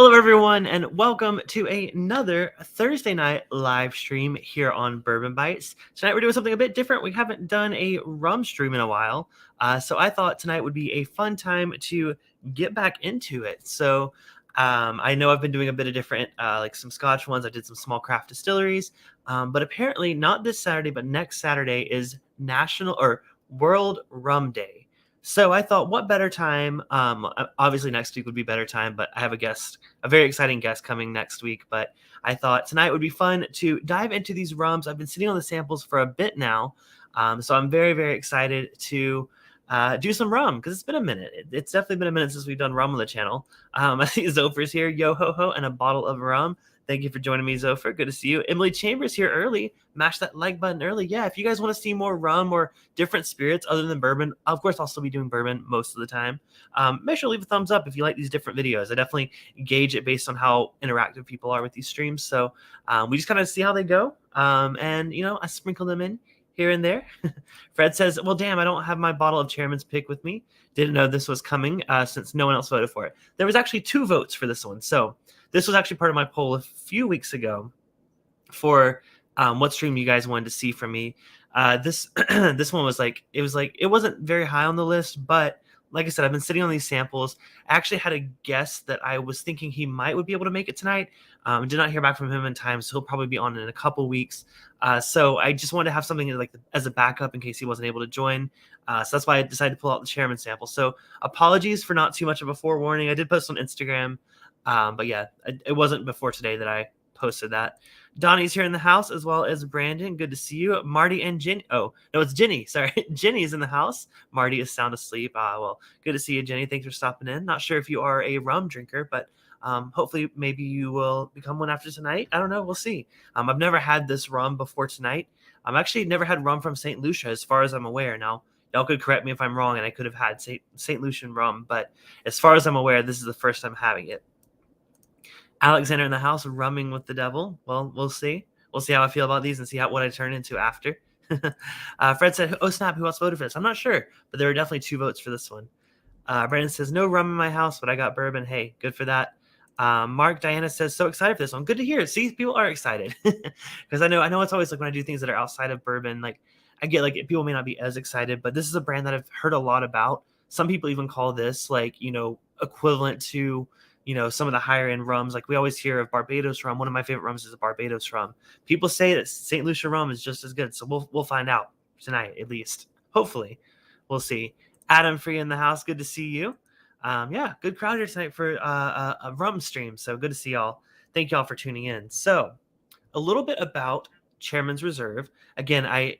Hello, everyone, and welcome to another Thursday night live stream here on Bourbon Bytes. Tonight, we're doing something a bit different. We haven't done a rum stream in a while, so I thought tonight would be a fun time to get back into it. So, I know I've been doing a bit of different, like some Scotch ones. I did some small craft distilleries, but apparently not this Saturday, but next Saturday is National or World Rum Day. So I thought, what better time? Obviously, next week would be better time, but I have a very exciting guest coming next week. But I thought tonight would be fun to dive into these rums. I've been sitting on the samples for a bit now, so I'm very, very excited to do some rum because it's been a minute. It's definitely been a minute since we've done rum on the channel. I see Zophir's here, yo ho ho, and a bottle of rum. Thank you for joining me, Zophir. Good to see you. Emily Chambers here early. Mash that like button early. Yeah, if you guys want to see more rum or different spirits other than bourbon, of course, I'll still be doing bourbon most of the time. Make sure to leave a thumbs up if you like these different videos. I definitely gauge it based on how interactive people are with these streams. So we just kind of see how they go. And, I sprinkle them in here and there. Fred says, well, damn, I don't have my bottle of Chairman's Pick with me. Didn't know this was coming since no one else voted for it. There was actually 2 votes for this one. So this was actually part of my poll a few weeks ago for what stream you guys wanted to see from me. This this one was it wasn't very high on the list, but like I said, I've been sitting on these samples. I actually had a guest that I was thinking he would be able to make it tonight. Did not hear back from him in time, so he'll probably be on in a couple weeks. So I just wanted to have something as a backup in case he wasn't able to join. So that's why I decided to pull out the chairman sample. So apologies for not too much of a forewarning. I did post on Instagram, but yeah, it wasn't before today that I posted that. Donnie's here in the house as well as Brandon. Good to see you. Marty and Jenny. Oh, no, it's Jenny. Sorry. Jenny is in the house. Marty is sound asleep. Well, good to see you, Jenny. Thanks for stopping in. Not sure if you are a rum drinker, but hopefully maybe you will become one after tonight. I don't know. We'll see. I've never had this rum before tonight. I've actually never had rum from St. Lucia as far as I'm aware. Now, y'all could correct me if I'm wrong, and I could have had St. Lucian rum, but as far as I'm aware, this is the first time having it. Alexander in the house, rumming with the devil. Well, we'll see. We'll see how I feel about these and see what I turn into after. Fred said, oh, snap, who else voted for this? I'm not sure, but there were definitely 2 votes for this one. Brandon says, no rum in my house, but I got bourbon. Hey, good for that. Mark, Diana says, so excited for this one. Good to hear. See, people are excited. Because I know it's always when I do things that are outside of bourbon, I get people may not be as excited, but this is a brand that I've heard a lot about. Some people even call this equivalent to some of the higher end rums. We always hear of Barbados rum. One of my favorite rums is a Barbados rum. People say that St. Lucia rum is just as good. So we'll find out tonight, at least. Hopefully. We'll see. Adam Free in the house. Good to see you. Yeah, good crowd here tonight for a rum stream. So good to see y'all. Thank y'all for tuning in. So a little bit about Chairman's Reserve. Again,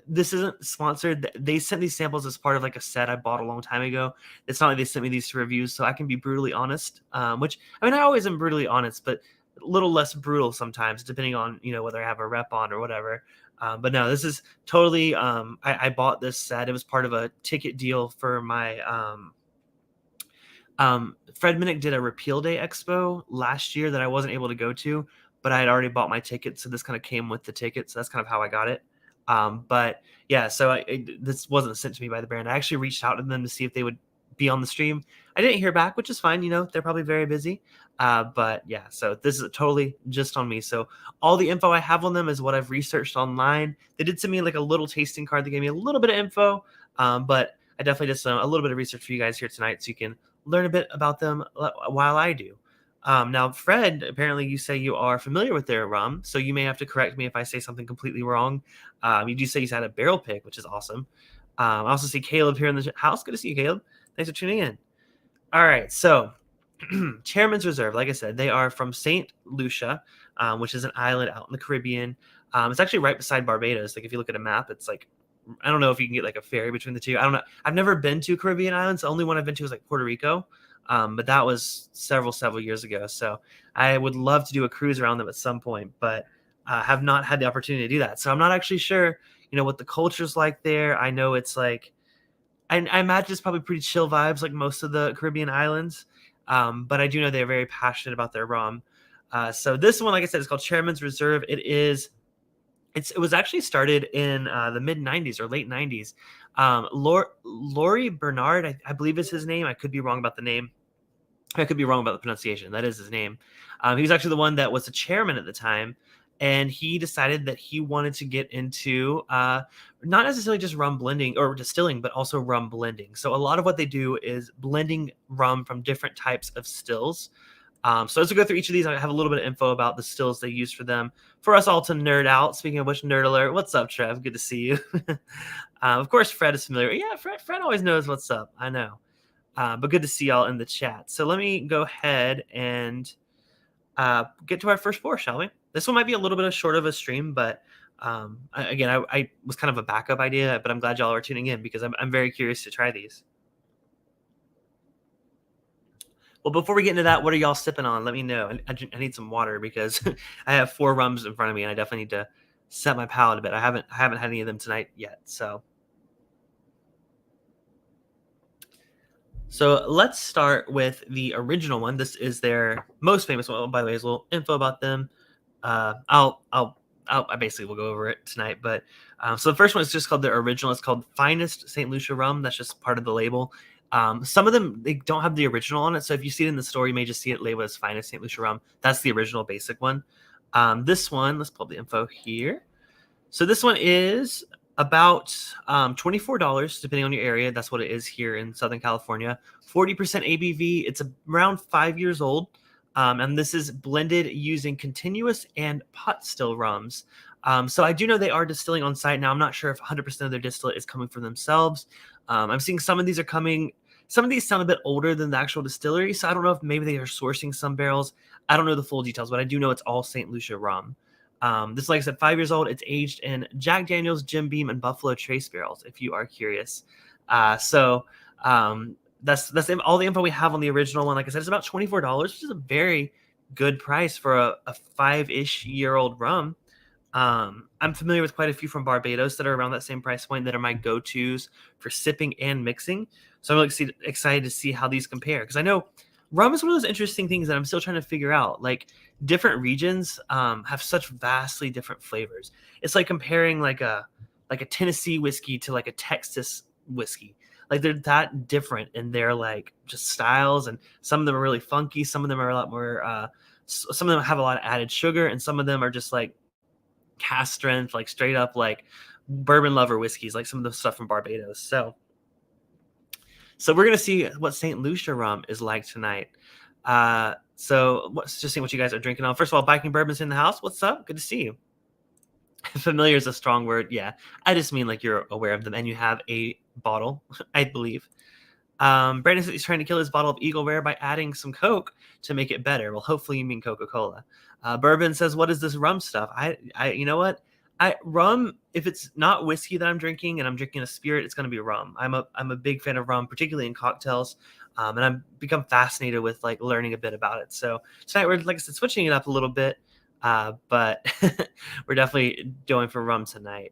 this isn't sponsored. They sent these samples as part of a set I bought a long time ago. It's not like they sent me these to reviews, so I can be brutally honest. Which I always am brutally honest, but a little less brutal sometimes, depending on whether I have a rep on or whatever. But no, this is totally. I bought this set. It was part of a ticket deal for my. Fred Minnick did a Repeal Day Expo last year that I wasn't able to go to, but I had already bought my ticket, so this kind of came with the ticket. So that's kind of how I got it. But yeah, so this wasn't sent to me by the brand. I actually reached out to them to see if they would be on the stream. I didn't hear back, which is fine. They're probably very busy. But yeah, so this is totally just on me. So all the info I have on them is what I've researched online. They did send me a little tasting card. They gave me a little bit of info. But I definitely did a little bit of research for you guys here tonight, so you can learn a bit about them while I do. Now, Fred, apparently you say you are familiar with their rum, so you may have to correct me if I say something completely wrong. You do say he's had a barrel pick, which is awesome. I also see Caleb here in the house. Good to see you, Caleb. Thanks for tuning in. All right, so Chairman's Reserve, like I said, they are from St. Lucia, which is an island out in the Caribbean. It's actually right beside Barbados. If you look at a map, it's I don't know if you can get a ferry between the two. I don't know. I've never been to Caribbean islands. The only one I've been to was Puerto Rico. But that was several years ago. So I would love to do a cruise around them at some point, but have not had the opportunity to do that. So I'm not actually sure, what the culture's like there. I know it's I imagine it's probably pretty chill vibes like most of the Caribbean islands. But I do know they're very passionate about their rum. So this one, like I said, is called Chairman's Reserve. It was actually started in the mid 90s or late 90s. Laurie Barnard, I believe is his name. I could be wrong about the name. I could be wrong about the pronunciation. That is his name. He was actually the one that was the chairman at the time, and he decided that he wanted to get into not necessarily just rum blending or distilling, but also rum blending. So a lot of what they do is blending rum from different types of stills. So as we go through each of these, I have a little bit of info about the stills they use for them, for us all to nerd out. Speaking of which, nerd alert. What's up, Trev? Good to see you. Of course, Fred is familiar. Yeah, Fred always knows what's up. I know. But good to see y'all in the chat. So let me go ahead and get to our first pour, shall we? This one might be a little bit short of a stream, but I was kind of a backup idea, but I'm glad y'all are tuning in because I'm very curious to try these. Well, before we get into that, what are y'all sipping on? Let me know. I need some water because I have 4 rums in front of me, and I definitely need to set my palate a bit. I haven't had any of them tonight yet, so. So let's start with the original one. This is their most famous one. By the way, there's a little info about them. I basically will go over it tonight. But so the first one is just called the original. It's called Finest St. Lucia Rum. That's just part of the label. Some of them, they don't have the original on it. So if you see it in the store, you may just see it labeled as Finest St. Lucia Rum. That's the original basic one. This one, let's pull up the info here. So this one is about $24, depending on your area. That's what it is here in Southern California. 40% ABV. It's around 5 years old. And this is blended using continuous and pot still rums. So I do know they are distilling on site. Now, I'm not sure if 100% of their distillate is coming from themselves. I'm seeing some of these are coming. Some of these sound a bit older than the actual distillery. So I don't know if maybe they are sourcing some barrels. I don't know the full details, but I do know it's all St. Lucia rum. This, like I said, 5 years old. It's aged in Jack Daniels, Jim Beam, and Buffalo Trace barrels, if you are curious. That's all the info we have on the original one. Like I said, it's about $24, which is a very good price for a 5-ish year old rum. I'm familiar with quite a few from Barbados that are around that same price point that are my go-tos for sipping and mixing. So I'm really excited to see how these compare, because I know rum is one of those interesting things that I'm still trying to figure out. Like, different regions have such vastly different flavors. It's like comparing like a Tennessee whiskey to like a Texas whiskey. Like, they're that different in their like just styles, and some of them are really funky. Some of them are a lot more. Some of them have a lot of added sugar, and some of them are just like cask strength, like straight up like bourbon lover whiskeys, like some of the stuff from Barbados. So we're gonna see what St. Lucia rum is like tonight. So let's just see what you guys are drinking on. First of all, Biking Bourbon's in the house. What's up? Good to see you. Familiar is a strong word. Yeah, I just mean like you're aware of them and you have a bottle, I believe. Brandon says he's trying to kill his bottle of Eagle Rare by adding some Coke to make it better. Well, hopefully you mean Coca-Cola. Bourbon says, what is this rum stuff? You know what? Rum, if it's not whiskey that I'm drinking and I'm drinking a spirit, it's going to be rum. I'm a big fan of rum, particularly in cocktails. And I've become fascinated with like learning a bit about it. So tonight we're, like I said, switching it up a little bit, but we're definitely going for rum tonight.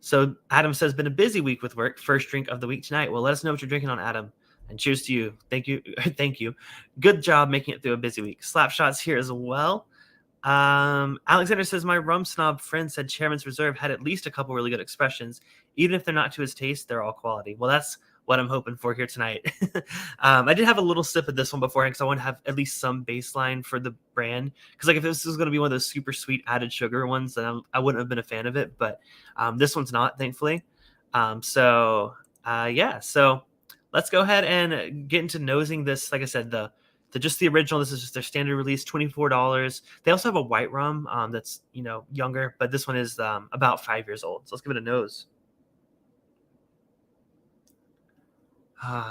So Adam says, been a busy week with work. First drink of the week tonight. Well, let us know what you're drinking on, Adam. And cheers to you. Thank you. Thank you. Good job making it through a busy week. Slap shots here as well. Alexander says, my rum snob friend said Chairman's Reserve had at least a couple really good expressions. Even if they're not to his taste, they're all quality. Well, that's what I'm hoping for here tonight. I did have a little sip of this one beforehand because I want to have at least some baseline for the brand. Because like if this was going to be one of those super sweet added sugar ones, then I wouldn't have been a fan of it. But this one's not, thankfully. So let's go ahead and get into nosing this. Like I said, the original. This is just their standard release, $24. They also have a white rum that's younger, but this one is about 5 years old. So let's give it a nose.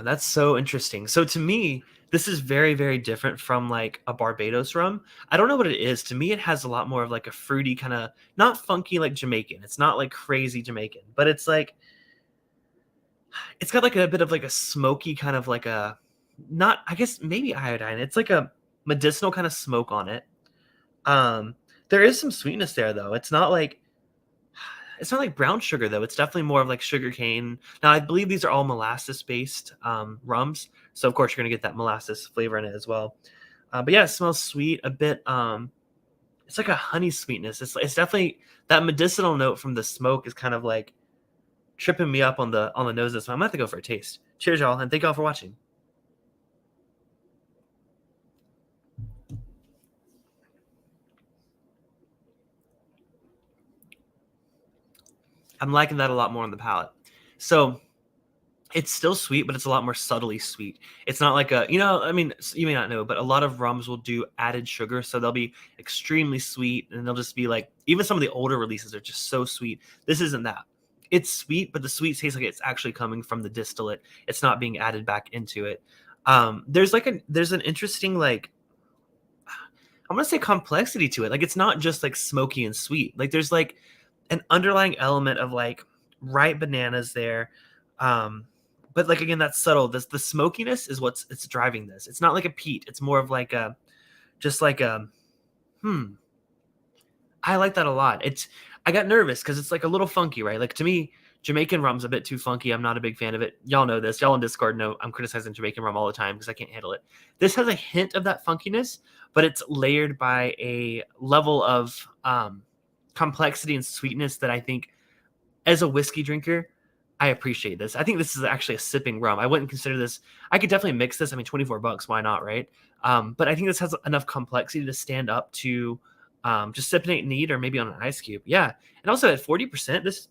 That's so interesting. So to me, this is very, very different from like a Barbados rum. I don't know what it is. To me, it has a lot more of like a fruity kind of, not funky like Jamaican. It's not like crazy Jamaican, but it's like, it's got like a bit of like a smoky kind of like a, not, I guess maybe iodine. It's like a medicinal kind of smoke on it. There is some sweetness there though. It's not like brown sugar though. It's definitely more of like sugar cane. Now I believe these are all molasses based rums. So of course you're gonna get that molasses flavor in it as well. But yeah, it smells sweet a bit. It's like a honey sweetness. It's definitely that medicinal note from the smoke is kind of like tripping me up on the nose. This one. I'm gonna have to go for a taste. Cheers, y'all, and thank y'all for watching. I'm liking that a lot more on the palate. So it's still sweet, but it's a lot more subtly sweet. It's not like a, I mean, you may not know, but a lot of rums will do added sugar. So they'll be extremely sweet and they'll just be like, even some of the older releases are just so sweet. This isn't that. It's sweet, but the sweet tastes like it's actually coming from the distillate. It's not being added back into it. There's an interesting, like, I'm going to say complexity to it. Like, it's not just like smoky and sweet. Like there's like an underlying element of like ripe bananas there. But like, again, that's subtle. The smokiness is it's driving this. It's not like a peat. It's more of like I like that a lot. I got nervous because it's like a little funky, right? Like to me, Jamaican rum's a bit too funky. I'm not a big fan of it. Y'all know this. Y'all on Discord know I'm criticizing Jamaican rum all the time because I can't handle it. This has a hint of that funkiness, but it's layered by a level of complexity and sweetness that I think, as a whiskey drinker, I appreciate this. I think this is actually a sipping rum. I wouldn't consider this. I could definitely mix this. I mean, $24, why not, right? But I think this has enough complexity to stand up to just sipping it neat or maybe on an ice cube. Yeah. And also at 40%,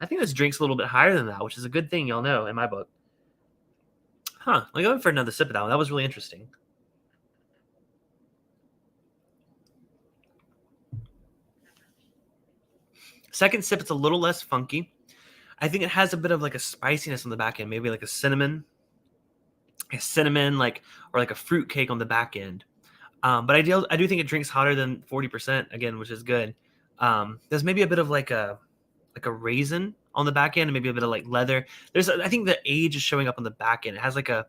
I think this drink's a little bit higher than that, which is a good thing, y'all know, in my book. I'll go in for another sip of that one. That was really interesting. Second sip, it's a little less funky. I think it has a bit of like a spiciness on the back end, maybe like a cinnamon like, or like a fruit cake on the back end. But I do think it drinks hotter than 40% again, which is good. There's maybe a bit of like a raisin on the back end and maybe a bit of like leather. I think the age is showing up on the back end. It has like a,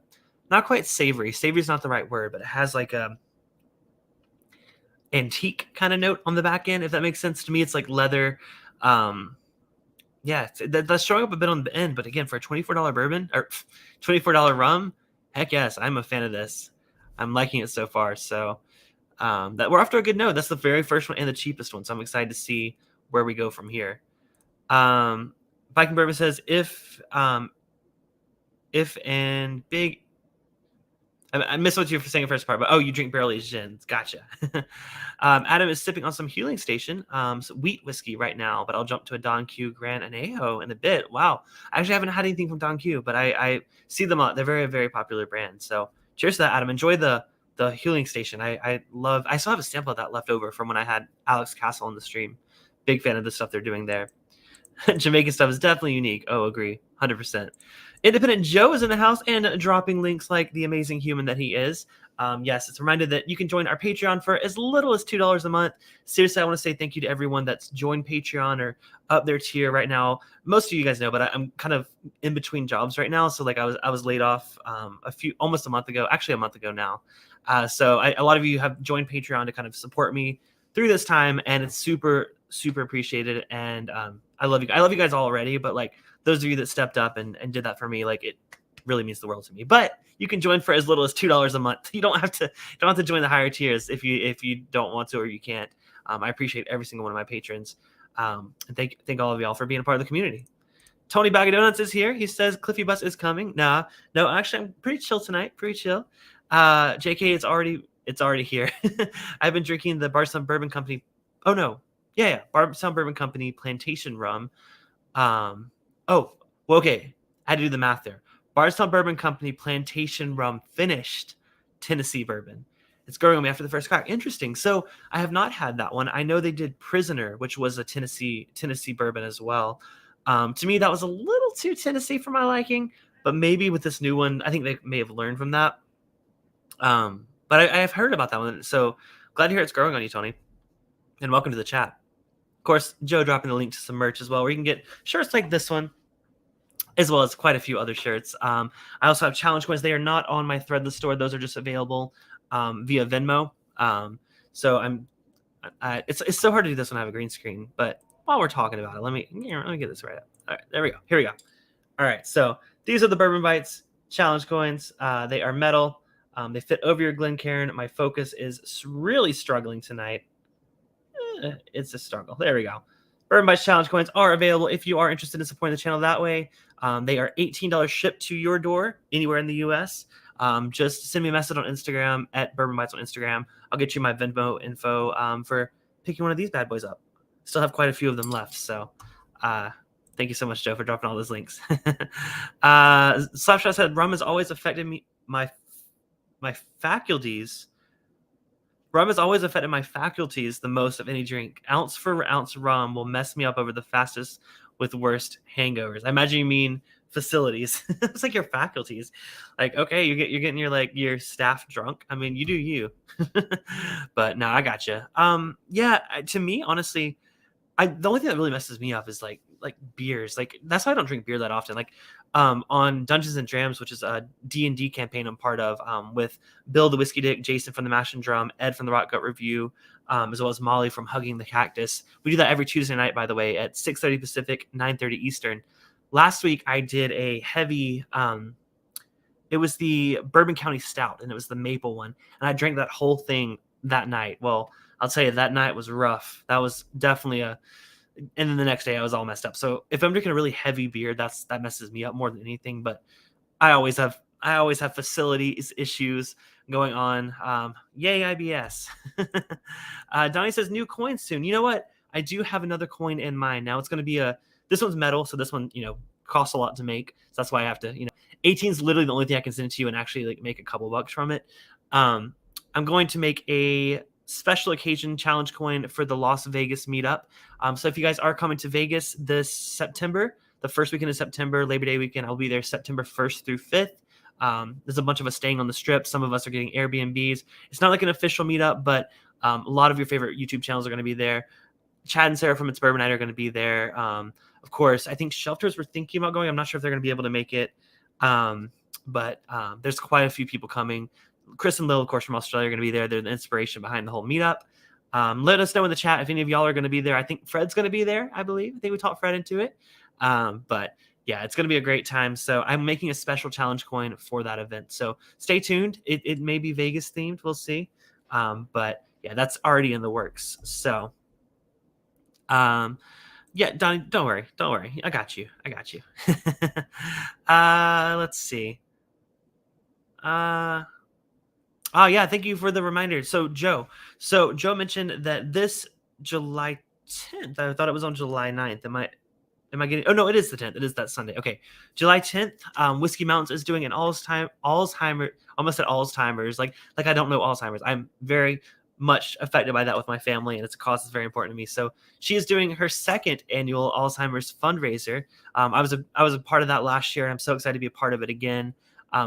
not quite savory. Savory is not the right word, but it has like a antique kind of note on the back end, if that makes sense to me. It's like leather. Yeah, that's showing up a bit on the end, but again, for a $24 bourbon or $24 rum, heck yes, I'm a fan of this. I'm liking it so far. So that we're off to a good note. That's the very first one and the cheapest one. So I'm excited to see where we go from here. Viking Bourbon says if and big. I missed what you were saying the first part, but you drink barrel-aged gins. Gotcha. Adam is sipping on some Healing Station, wheat whiskey right now, but I'll jump to a Don Q Gran Añejo in a bit. Wow. I actually haven't had anything from Don Q, but I see them a lot. They're very, very popular brand. So cheers to that, Adam. Enjoy the Healing Station. I still have a sample of that left over from when I had Alex Castle on the stream. Big fan of the stuff they're doing there. Jamaican stuff is definitely unique. Oh, agree. 100%. Independent Joe is in the house and dropping links like the amazing human that he is. Yes, it's a reminder that you can join our Patreon for as little as $2 a month. Seriously, I want to say thank you to everyone that's joined Patreon or up their tier right now. Most of you guys know, but I'm kind of in between jobs right now. So like I was laid off almost a month ago, actually a month ago now. So a lot of you have joined Patreon to kind of support me through this time, and it's super, super appreciated. And I love you. I love you guys all already, but like those of you that stepped up and did that for me, like it really means the world to me. But you can join for as little as $2 a month. You don't have to join the higher tiers if you don't want to or you can't. I appreciate every single one of my patrons. And thank all of y'all for being a part of the community. Tony Bag of Donuts is here. He says Cliffy Bus is coming. No, actually I'm pretty chill tonight. Pretty chill. JK, it's already here. I've been drinking the Bardstown Bourbon Company. Oh no. Yeah. Bardstown Bourbon Company Plantation Rum. Okay. I had to do the math there. Bardstown Bourbon Company Plantation Rum finished Tennessee bourbon. It's growing on me after the first crack. Interesting. So I have not had that one. I know they did Prisoner, which was a Tennessee bourbon as well. To me, that was a little too Tennessee for my liking, but maybe with this new one, I think they may have learned from that. But I have heard about that one. So glad to hear it's growing on you, Tony. And welcome to the chat. Of course, Joe dropping the link to some merch as well, where you can get shirts like this one, as well as quite a few other shirts. I also have challenge coins. They are not on my Threadless store. Those are just available via Venmo. So it's so hard to do this when I have a green screen. But while we're talking about it, let me get this right up. All right, there we go. Here we go. All right, so these are the Bourbon Bytes challenge coins. They are metal. They fit over your Glencairn. My focus is really struggling tonight. It's a struggle. There we go. Bourbon Bytes challenge coins are available if you are interested in supporting the channel that way. They are $18 shipped to your door anywhere in the U.S. Just send me a message on Instagram at Bourbon Bytes on Instagram. I'll get you my Venmo info for picking one of these bad boys up. Still have quite a few of them left, so Thank you so much, Joe, for dropping all those links. Slapshot said, rum has always affected my faculties. Rum has always affected my faculties the most of any drink. Ounce for ounce rum will mess me up over the fastest with worst hangovers. I imagine you mean facilities. It's like your faculties. Like, okay, you're getting your staff drunk. I mean, you do you. But no, I gotcha. Yeah, to me, honestly, the only thing that really messes me up is like beers. Like that's why I don't drink beer that often. Like on Dungeons and Drams, which is a D&D campaign I'm part of, with Bill the Whiskey Dick, Jason from the Mash and Drum, Ed from the Rock Gut Review, as well as Molly from Hugging the Cactus. We do that every Tuesday night, by the way, at 6:30 Pacific, 9:30 Eastern. Last week I did a heavy it was the Bourbon County Stout, and it was the maple one, and I drank that whole thing that night. Well, I'll tell you, that night was rough. That was definitely and then the next day I was all messed up. So if I'm drinking a really heavy beer, that messes me up more than anything. But I always have facilities issues going on. Yay, IBS. Donnie says new coins soon. You know what? I do have another coin in mind. Now it's going to be this one's metal. So this one, costs a lot to make. So that's why I have to, 18 is literally the only thing I can send it to you and actually like make a couple bucks from it. I'm going to make a special occasion challenge coin for the Las Vegas meetup. So if you guys are coming to Vegas this September, the first weekend of September, Labor Day weekend, I'll be there September 1st through 5th. There's a bunch of us staying on the Strip. Some of us are getting Airbnbs. It's not like an official meetup, but a lot of your favorite YouTube channels are going to be there. Chad and Sarah from It's Bourbon Night are going to be there. Of course, I think Shelters were thinking about going. I'm not sure if they're going to be able to make it. But there's quite a few people coming. Chris and Lil, of course, from Australia are going to be there. They're the inspiration behind the whole meetup. Let us know in the chat if any of y'all are going to be there. I think Fred's going to be there, I believe. I think we talked Fred into it. But yeah, it's going to be a great time. So I'm making a special challenge coin for that event. So stay tuned. It may be Vegas themed. We'll see. But yeah, that's already in the works. So yeah, Donnie, don't worry. I got you. Let's see. Oh yeah, thank you for the reminder. So Joe mentioned that this July 10th, I thought it was on July 9th. Am I getting? Oh no, it is the 10th. It is that Sunday. Okay, July 10th. Whiskey Mountains is doing an Alzheimer's. Almost said Alzheimer's. Like I don't know Alzheimer's. I'm very much affected by that with my family, and it's a cause that's very important to me. So she is doing her second annual Alzheimer's fundraiser. I was a part of that last year, and I'm so excited to be a part of it again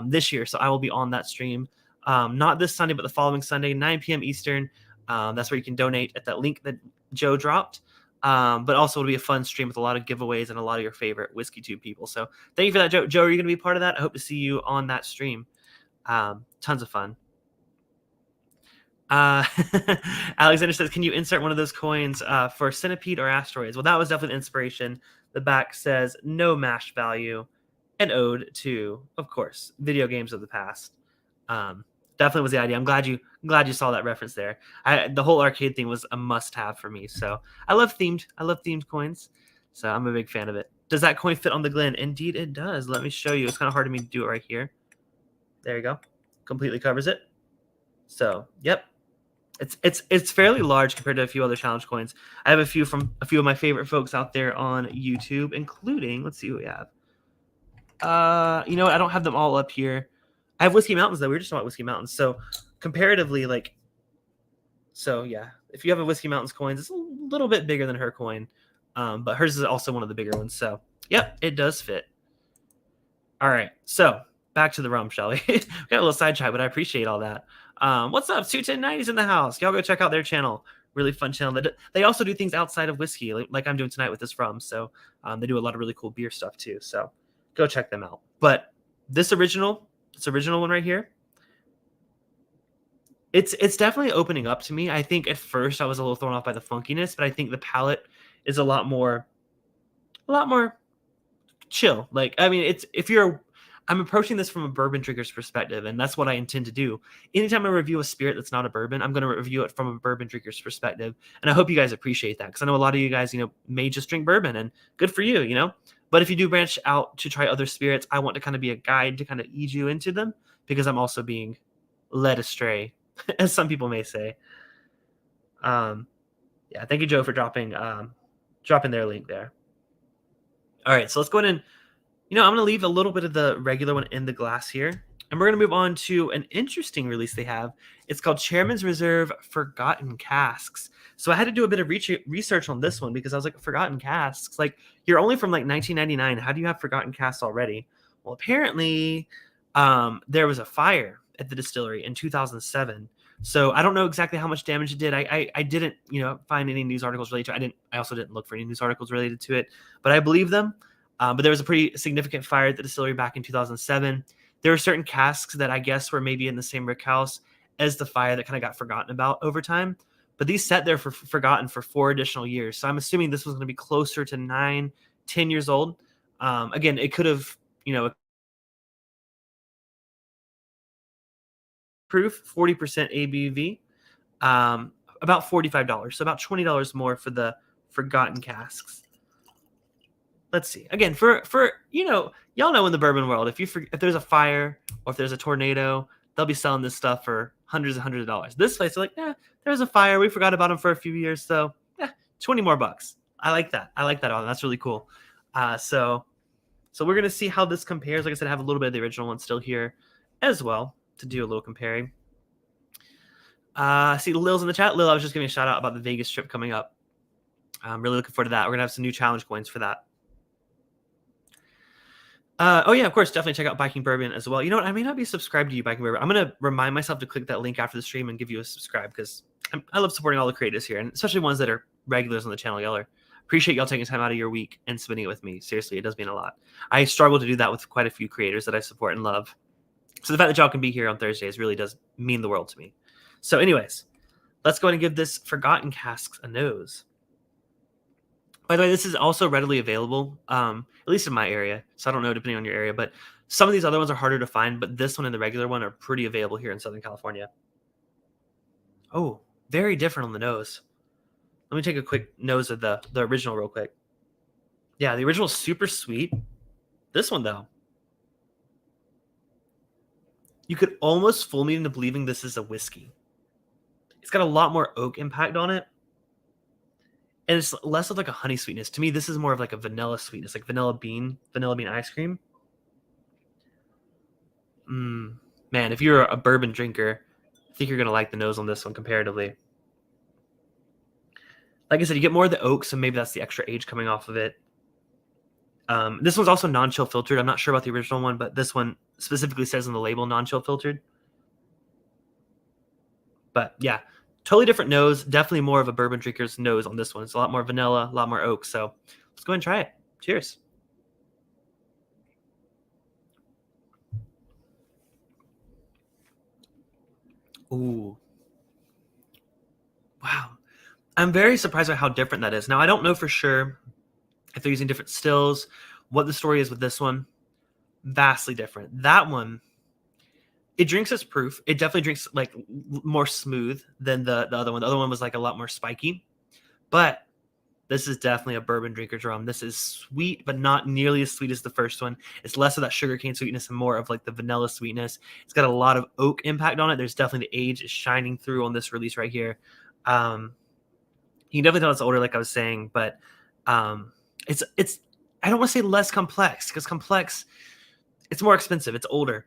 this year. So I will be on that stream. Not this Sunday, but the following Sunday, 9 p.m. Eastern. That's where you can donate at that link that Joe dropped. But also it'll be a fun stream with a lot of giveaways and a lot of your favorite Whiskey Tube people. So thank you for that, Joe. Joe, are you going to be part of that? I hope to see you on that stream. Tons of fun. Alexander says, can you insert one of those coins for Centipede or Asteroids? Well, that was definitely inspiration. The back says no mash value, an ode to, of course, video games of the past. Definitely was the idea. I'm glad you saw that reference there. The whole arcade thing was a must-have for me. So I love themed coins. So I'm a big fan of it. Does that coin fit on the Glen? Indeed, it does. Let me show you. It's kind of hard for me to do it right here. There you go. Completely covers it. So, yep. It's fairly large compared to a few other challenge coins. I have a few from a few of my favorite folks out there on YouTube, including, let's see who we have. You know what? I don't have them all up here. I have Whiskey Mountains, though. We were just talking about Whiskey Mountains. So comparatively, yeah, if you have a Whiskey Mountains coins, it's a little bit bigger than her coin. But hers is also one of the bigger ones. So, yep, it does fit. All right. So back to the rum, shall we? We got a little sidetrack, but I appreciate all that. What's up? 21090's in the house. Y'all go check out their channel. Really fun channel. They also do things outside of whiskey, like I'm doing tonight with this rum. So they do a lot of really cool beer stuff too. So go check them out. But this original one right here, it's definitely opening up to me. I think at first I was a little thrown off by the funkiness, but I think the palate is a lot more chill. Like, I mean, I'm approaching this from a bourbon drinker's perspective, and that's what I intend to do. Anytime I review a spirit that's not a bourbon, I'm going to review it from a bourbon drinker's perspective. And I hope you guys appreciate that, because I know a lot of you guys, may just drink bourbon, and good for you, But if you do branch out to try other spirits, I want to kind of be a guide to kind of ease you into them, because I'm also being led astray, as some people may say. Yeah, thank you, Joe, for dropping their link there. All right, so let's go ahead and, I'm going to leave a little bit of the regular one in the glass here. And we're going to move on to an interesting release they have. It's called Chairman's Reserve Forgotten Casks. So I had to do a bit of research on this one because I was like, Forgotten Casks? Like, you're only from like 1999. How do you have Forgotten Casks already? Well, apparently there was a fire at the distillery in 2007. So I don't know exactly how much damage it did. I didn't, find any news articles related to it. I also didn't look for any news articles related to it, but I believe them. But there was a pretty significant fire at the distillery back in 2007. There were certain casks that I guess were maybe in the same rick house as the fire that kind of got forgotten about over time. But these sat there forgotten for 4 additional years. So I'm assuming this was going to be closer to 9, 10 years old. Again, it could have, proof, 40% ABV, about $45. So about $20 more for the forgotten casks. Let's see. Again, for y'all know in the bourbon world, if there's a fire or if there's a tornado, they'll be selling this stuff for hundreds and hundreds of dollars. This place, they're like, there's a fire. We forgot about them for a few years, so 20 more bucks. I like that. That's really cool. So we're gonna see how this compares. Like I said, I have a little bit of the original one still here as well to do a little comparing. See Lil's in the chat. Lil, I was just giving a shout out about the Vegas trip coming up. I'm really looking forward to that. We're gonna have some new challenge coins for that. Oh yeah, of course, definitely check out Biking Bourbon as well. You know what? I may not be subscribed to you, Biking Bourbon. I'm gonna remind myself to click that link after the stream and give you a subscribe because I love supporting all the creators here, and especially ones that are regulars on the channel. Y'all appreciate y'all taking time out of your week and spending it with me. Seriously, it does mean a lot. I struggle to do that with quite a few creators that I support and love. So the fact that y'all can be here on Thursdays really does mean the world to me. So anyways, let's go ahead and give this Forgotten Casks a nose. By the way, this is also readily available, at least in my area. So I don't know, depending on your area. But some of these other ones are harder to find. But this one and the regular one are pretty available here in Southern California. Oh, very different on the nose. Let me take a quick nose of the original real quick. Yeah, the original is super sweet. This one, though, you could almost fool me into believing this is a whiskey. It's got a lot more oak impact on it. And it's less of like a honey sweetness. To me, this is more of like a vanilla sweetness, like vanilla bean ice cream. Man, if you're a bourbon drinker, I think you're going to like the nose on this one comparatively. Like I said, you get more of the oak, so maybe that's the extra age coming off of it. This one's also non-chill filtered. I'm not sure about the original one, but this one specifically says on the label non-chill filtered. But yeah, totally different nose. Definitely more of a bourbon drinker's nose on this one. It's a lot more vanilla, a lot more oak. So let's go ahead and try it. Cheers. Ooh. Wow. I'm very surprised by how different that is. Now, I don't know for sure if they're using different stills, what the story is with this one. Vastly different. That one, it drinks as proof. It definitely drinks like more smooth than the other one. The other one was like a lot more spiky. But this is definitely a bourbon drinker's rum. This is sweet, but not nearly as sweet as the first one. It's less of that sugarcane sweetness and more of like the vanilla sweetness. It's got a lot of oak impact on it. There's definitely the age is shining through on this release right here. You can definitely tell it's older, like I was saying, but it's I don't want to say less complex because complex, it's more expensive. It's older.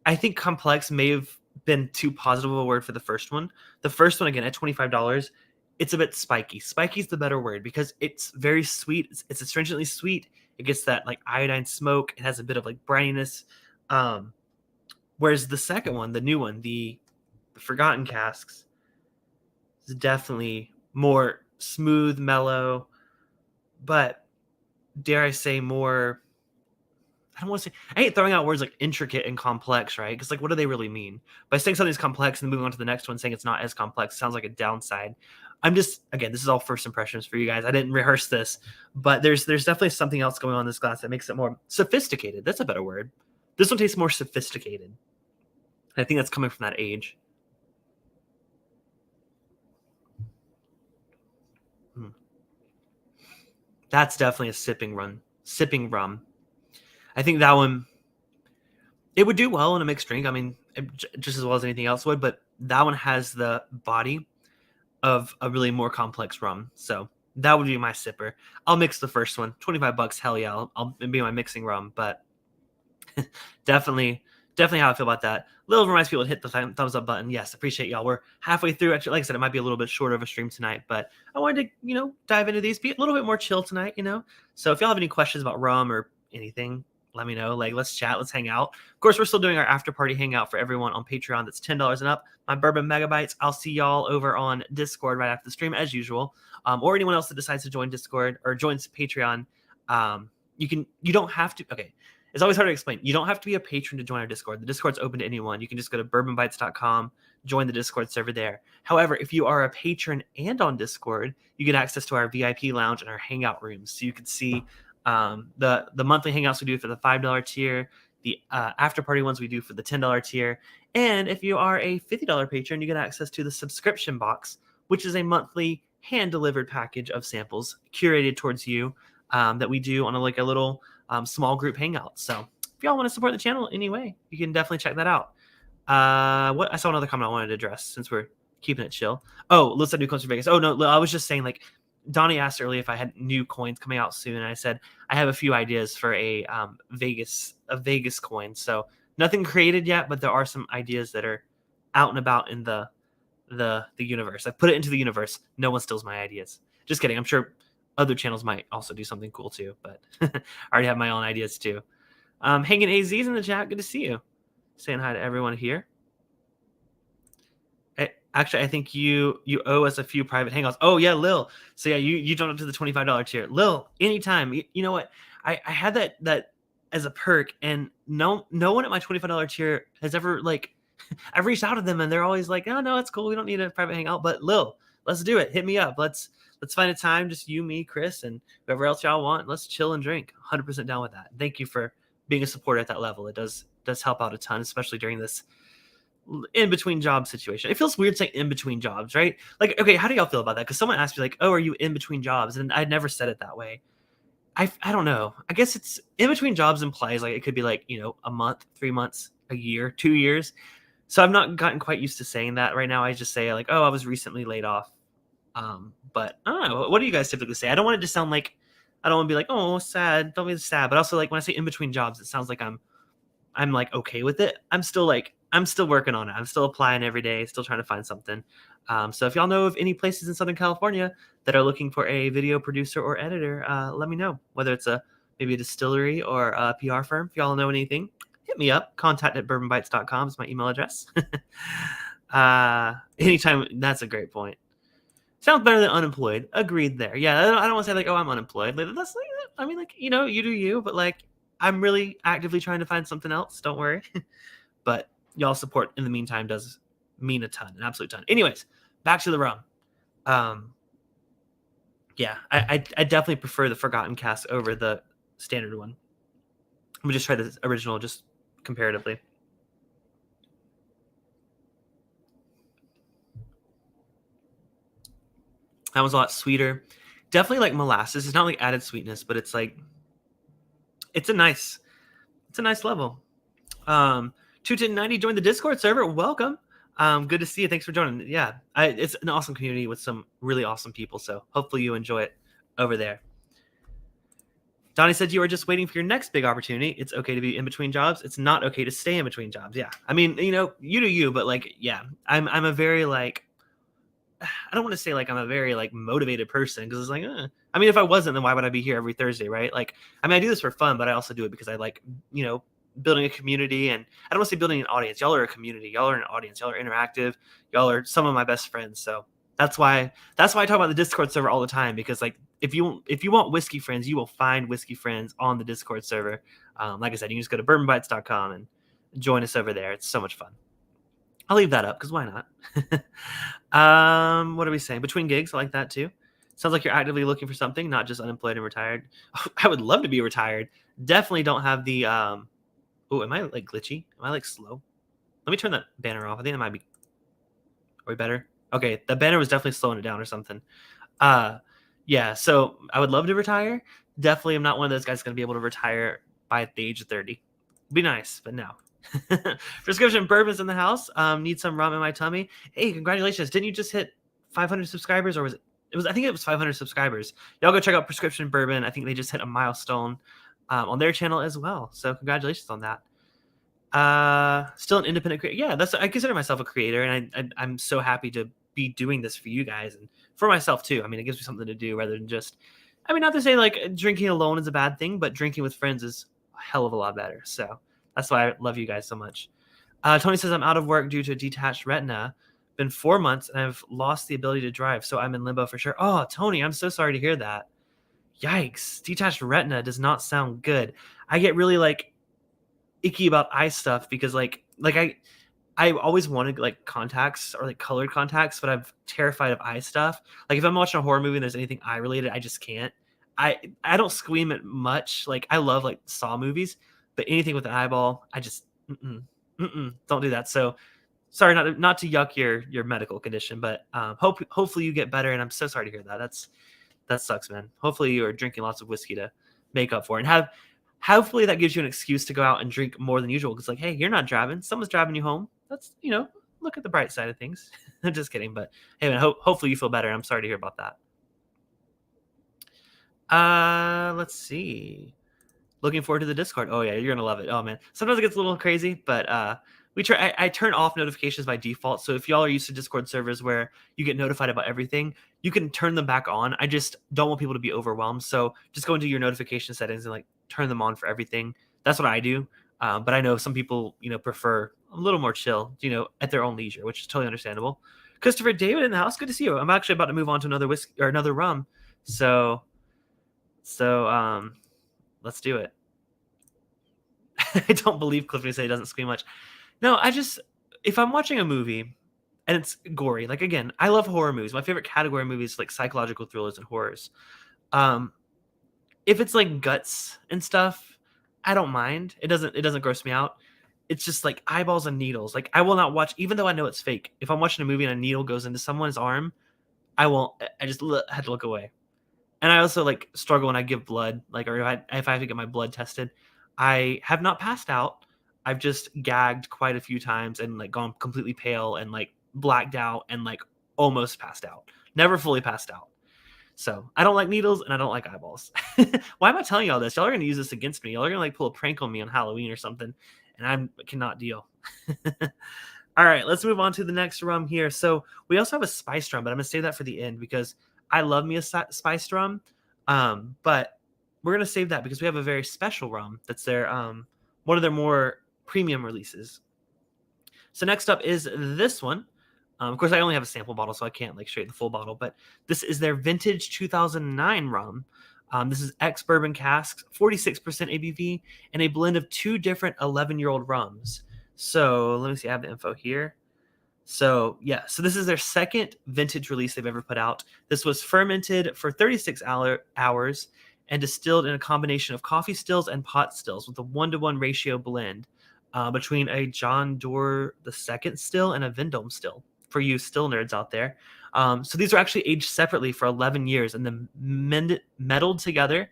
I think complex may have been too positive of a word for the first one. The first one, again, at $25, it's a bit spiky. Spiky is the better word because it's very sweet. It's astringently sweet. It gets that like iodine smoke. It has a bit of like brininess. Whereas the second one, the new one, the Forgotten Casks, is definitely more smooth, mellow, but dare I say more, I don't want to say, I hate throwing out words like intricate and complex, right? Because like, what do they really mean? By saying something's complex and moving on to the next one, saying it's not as complex, sounds like a downside. I'm just, again, this is all first impressions for you guys. I didn't rehearse this, but there's definitely something else going on in this glass that makes it more sophisticated. That's a better word. This one tastes more sophisticated. I think that's coming from that age. That's definitely a sipping rum. I think that one, it would do well in a mixed drink. I mean, just as well as anything else would, but that one has the body of a really more complex rum. So That would be my sipper. I'll mix the first one. $25. Hell yeah. I'll be my mixing rum, but definitely how I feel about that. Little reminds people to hit the thumbs up button. Yes, appreciate y'all. We're halfway through. Actually, like I said, it might be a little bit shorter of a stream tonight, but I wanted to, dive into these, be a little bit more chill tonight, So if y'all have any questions about rum or anything, let me know. Like, let's chat, let's hang out. Of course, we're still doing our after party hangout for everyone on Patreon. That's $10 and up. My Bourbon Megabytes. I'll see y'all over on Discord right after the stream, as usual. Or anyone else that decides to join Discord or joins Patreon. You don't have to. Okay. It's always hard to explain. You don't have to be a patron to join our Discord. The Discord's open to anyone. You can just go to bourbonbytes.com, join the Discord server there. However, if you are a patron and on Discord, you get access to our VIP lounge and our hangout rooms. So you can see the monthly hangouts we do for the $5 tier, the after party ones we do for the $10 tier. And if you are a $50 patron, you get access to the subscription box, which is a monthly hand-delivered package of samples curated towards you that we do on a little small group hangout. So if y'all want to support the channel anyway, you can definitely check that out. I saw another comment I wanted to address since we're keeping it chill. Oh, let's do coins for Vegas. Oh no, I was just saying, like, Donnie asked earlier if I had new coins coming out soon, and I said I have a few ideas for a Vegas coin. So nothing created yet, but there are some ideas that are out and about in the universe. I put it into the universe. No one steals my ideas. Just kidding. I'm sure other channels might also do something cool too, but I already have my own ideas too. Hanging AZ's in the chat. Good to see you. Saying hi to everyone here. Actually, I think you owe us a few private hangouts. Oh yeah, Lil. So yeah, you jumped up to the $25 tier. Lil, anytime. You know what? I had that as a perk, and no one at my $25 tier has ever, like, I've reached out to them and they're always like, oh no, it's cool. We don't need a private hangout. But Lil, let's do it. Hit me up. Let's find a time, just you, me, Chris, and whoever else y'all want. Let's chill and drink. 100% down with that. Thank you for being a supporter at that level. It does help out a ton, especially during this in-between job situation. It feels weird saying in-between jobs, right? Like, okay, how do y'all feel about that? Because someone asked me, like, oh, are you in between jobs? And I'd never said it that way. I don't know. I guess it's in between jobs implies, like, it could be like, a month, 3 months, a year, 2 years. So I've not gotten quite used to saying that right now. I just say, like, oh, I was recently laid off. But I don't know. What do you guys typically say? I don't want it to sound like, I don't want to be like, oh, sad. Don't be sad. But also, like, when I say in between jobs, it sounds like I'm like okay with it. I'm still working on it. I'm still applying every day, still trying to find something. So if y'all know of any places in Southern California that are looking for a video producer or editor, let me know. Whether it's maybe a distillery or a PR firm. If y'all know anything, hit me up. contact@bourbonbytes.com is my email address. Anytime. That's a great point. Sounds better than unemployed. Agreed there. Yeah, I don't want to say, like, oh, I'm unemployed. Like, that's like, I mean, like, you do you, but, like, I'm really actively trying to find something else. Don't worry. But y'all support in the meantime does mean a ton, an absolute ton. Anyways, back to the rum. Yeah, I definitely prefer the Forgotten Cask over the standard one. Let me just try the original just comparatively. That was a lot sweeter. Definitely like molasses. It's not like added sweetness, but it's like, it's a nice level. 21090 joined the Discord server. Welcome. Good to see you. Thanks for joining. Yeah, it's an awesome community with some really awesome people. So hopefully you enjoy it over there. Donnie said you are just waiting for your next big opportunity. It's okay to be in between jobs. It's not okay to stay in between jobs. Yeah. I mean, you do you, but, like, yeah, I'm a very, like, I don't want to say, like, I'm a very, like, motivated person, because it's like, I mean, if I wasn't, then why would I be here every Thursday, right? Like, I mean, I do this for fun, but I also do it because I like, building a community. And I don't want to say building an audience. Y'all are a community. Y'all are an audience. Y'all are interactive. Y'all are some of my best friends. So that's why I talk about the Discord server all the time, because, like, if you want whiskey friends, you will find whiskey friends on the Discord server. Like I said, you can just go to bourbonbytes.com and join us over there. It's so much fun. I'll leave that up because why not? What are we saying? Between gigs, I like that too. Sounds like you're actively looking for something, not just unemployed and retired. I would love to be retired. Definitely don't have the. Oh, am I, like, glitchy? Am I, like, slow? Let me turn that banner off. I think that might be. Are we better? Okay, the banner was definitely slowing it down or something. Yeah. So I would love to retire. Definitely, I'm not one of those guys that's gonna be able to retire by the age of 30. Be nice, but no. Prescription bourbon's in the house. Need some rum in my tummy. Hey, congratulations! Didn't you just hit 500 subscribers, or was it I think it was 500 subscribers. Y'all go check out Prescription Bourbon. I think they just hit a milestone on their channel as well. So congratulations on that. Still an independent creator. Yeah, I consider myself a creator, and I'm so happy to be doing this for you guys and for myself too. I mean, it gives me something to do rather than just, I mean, not to say like drinking alone is a bad thing, but drinking with friends is a hell of a lot better. So that's why I love you guys so much. Tony says, I'm out of work due to a detached retina. Been 4 months and I've lost the ability to drive, so I'm in limbo for sure. Oh, Tony, I'm so sorry to hear that. Yikes. Detached retina does not sound good. I get really like icky about eye stuff because like I always wanted like contacts or like colored contacts, but I'm terrified of eye stuff. Like if I'm watching a horror movie and there's anything eye related, I just can't. I don't scream at much. Like I love like Saw movies, but anything with an eyeball, I just don't do that. So sorry, not to yuck your medical condition, but hopefully you get better. And I'm so sorry to hear that. That sucks, man. Hopefully you are drinking lots of whiskey to make up for it, and hopefully that gives you an excuse to go out and drink more than usual. Because like, hey, you're not driving, someone's driving you home. That's, look at the bright side of things. I'm just kidding, but hey, man, hopefully you feel better. I'm sorry to hear about that. Let's see. Looking forward to the Discord. Oh yeah, you're gonna love it. Oh man, sometimes it gets a little crazy, but I turn off notifications by default. So if y'all are used to Discord servers where you get notified about everything, you can turn them back on. I just don't want people to be overwhelmed. So just go into your notification settings and like turn them on for everything. That's what I do. But I know some people, prefer a little more chill, at their own leisure, which is totally understandable. Christopher David in the house. Good to see you. I'm actually about to move on to another whiskey or another rum. So let's do it. I don't believe Clifford said he doesn't scream much. No, if I'm watching a movie and it's gory, like again, I love horror movies. My favorite category of movies like psychological thrillers and horrors. If it's like guts and stuff, I don't mind. It doesn't gross me out. It's just like eyeballs and needles. Like I will not watch, even though I know it's fake. If I'm watching a movie and a needle goes into someone's arm, I won't. I just had to look away. And I also like struggle when I give blood, like, or if I have to get my blood tested. I have not passed out. I've just gagged quite a few times and like gone completely pale and like blacked out and like almost passed out. Never fully passed out. So I don't like needles and I don't like eyeballs. Why am I telling you all this? Y'all are going to use this against me. Y'all are going to like pull a prank on me on Halloween or something. And I cannot deal. All right, let's move on to the next rum here. So we also have a spiced rum, but I'm going to save that for the end because I love me a spiced rum. But we're going to save that because we have a very special rum that's one of their more premium releases. So next up is this one. Of course, I only have a sample bottle, so I can't like show you the full bottle, but this is their vintage 2009 rum. This is ex-bourbon casks, 46% ABV, and a blend of two different 11-year-old rums. So let me see, I have the info here. So yeah, so this is their second vintage release they've ever put out. This was fermented for 36 hours and distilled in a combination of coffee stills and pot stills with a 1-to-1 ratio blend between a John Doerr II still and a Vendome still, for you still nerds out there. So these are actually aged separately for 11 years and then meddled together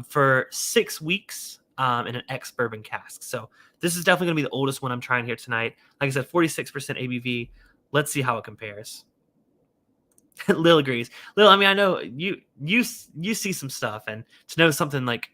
for 6 weeks in an ex-bourbon cask. So this is definitely going to be the oldest one I'm trying here tonight. Like I said, 46% ABV. Let's see how it compares. Lil agrees. Lil, I mean, I know you see some stuff, and to know something like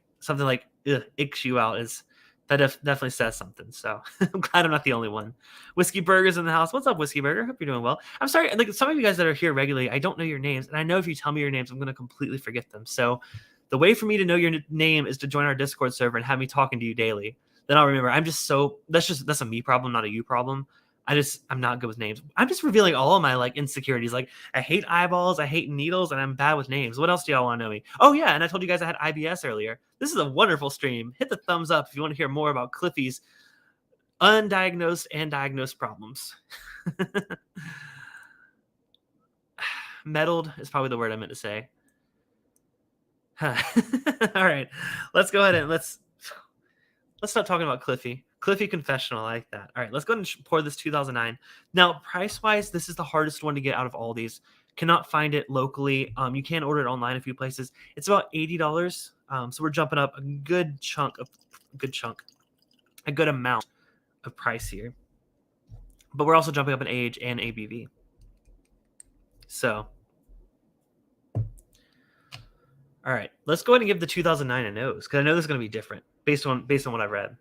icks you out is that definitely says something. So I'm glad I'm not the only one. Whiskey Burger's in the house. What's up, Whiskey Burger? Hope you're doing well. I'm sorry, like some of you guys that are here regularly, I don't know your names, and I know if you tell me your names, I'm going to completely forget them. So the way for me to know your name is to join our Discord server and have me talking to you daily. Then I'll remember. That's a me problem, not a you problem. I'm not good with names. I'm just revealing all of my like insecurities. Like I hate eyeballs, I hate needles, and I'm bad with names. What else do y'all want to know me? Oh yeah, and I told you guys I had IBS earlier. This is a wonderful stream. Hit the thumbs up if you want to hear more about Cliffy's undiagnosed and diagnosed problems. Meddled is probably the word I meant to say. All right, let's go ahead and let's start talking about Cliffy. Cliffy Confessional, I like that. All right, let's go ahead and pour this 2009. Now, price-wise, this is the hardest one to get out of all these. Cannot find it locally. You can order it online a few places. It's about $80. So we're jumping up a good amount of price here. But we're also jumping up in age and ABV. So All right, let's go ahead and give the 2009 a nose because I know this is going to be different based on what I've read.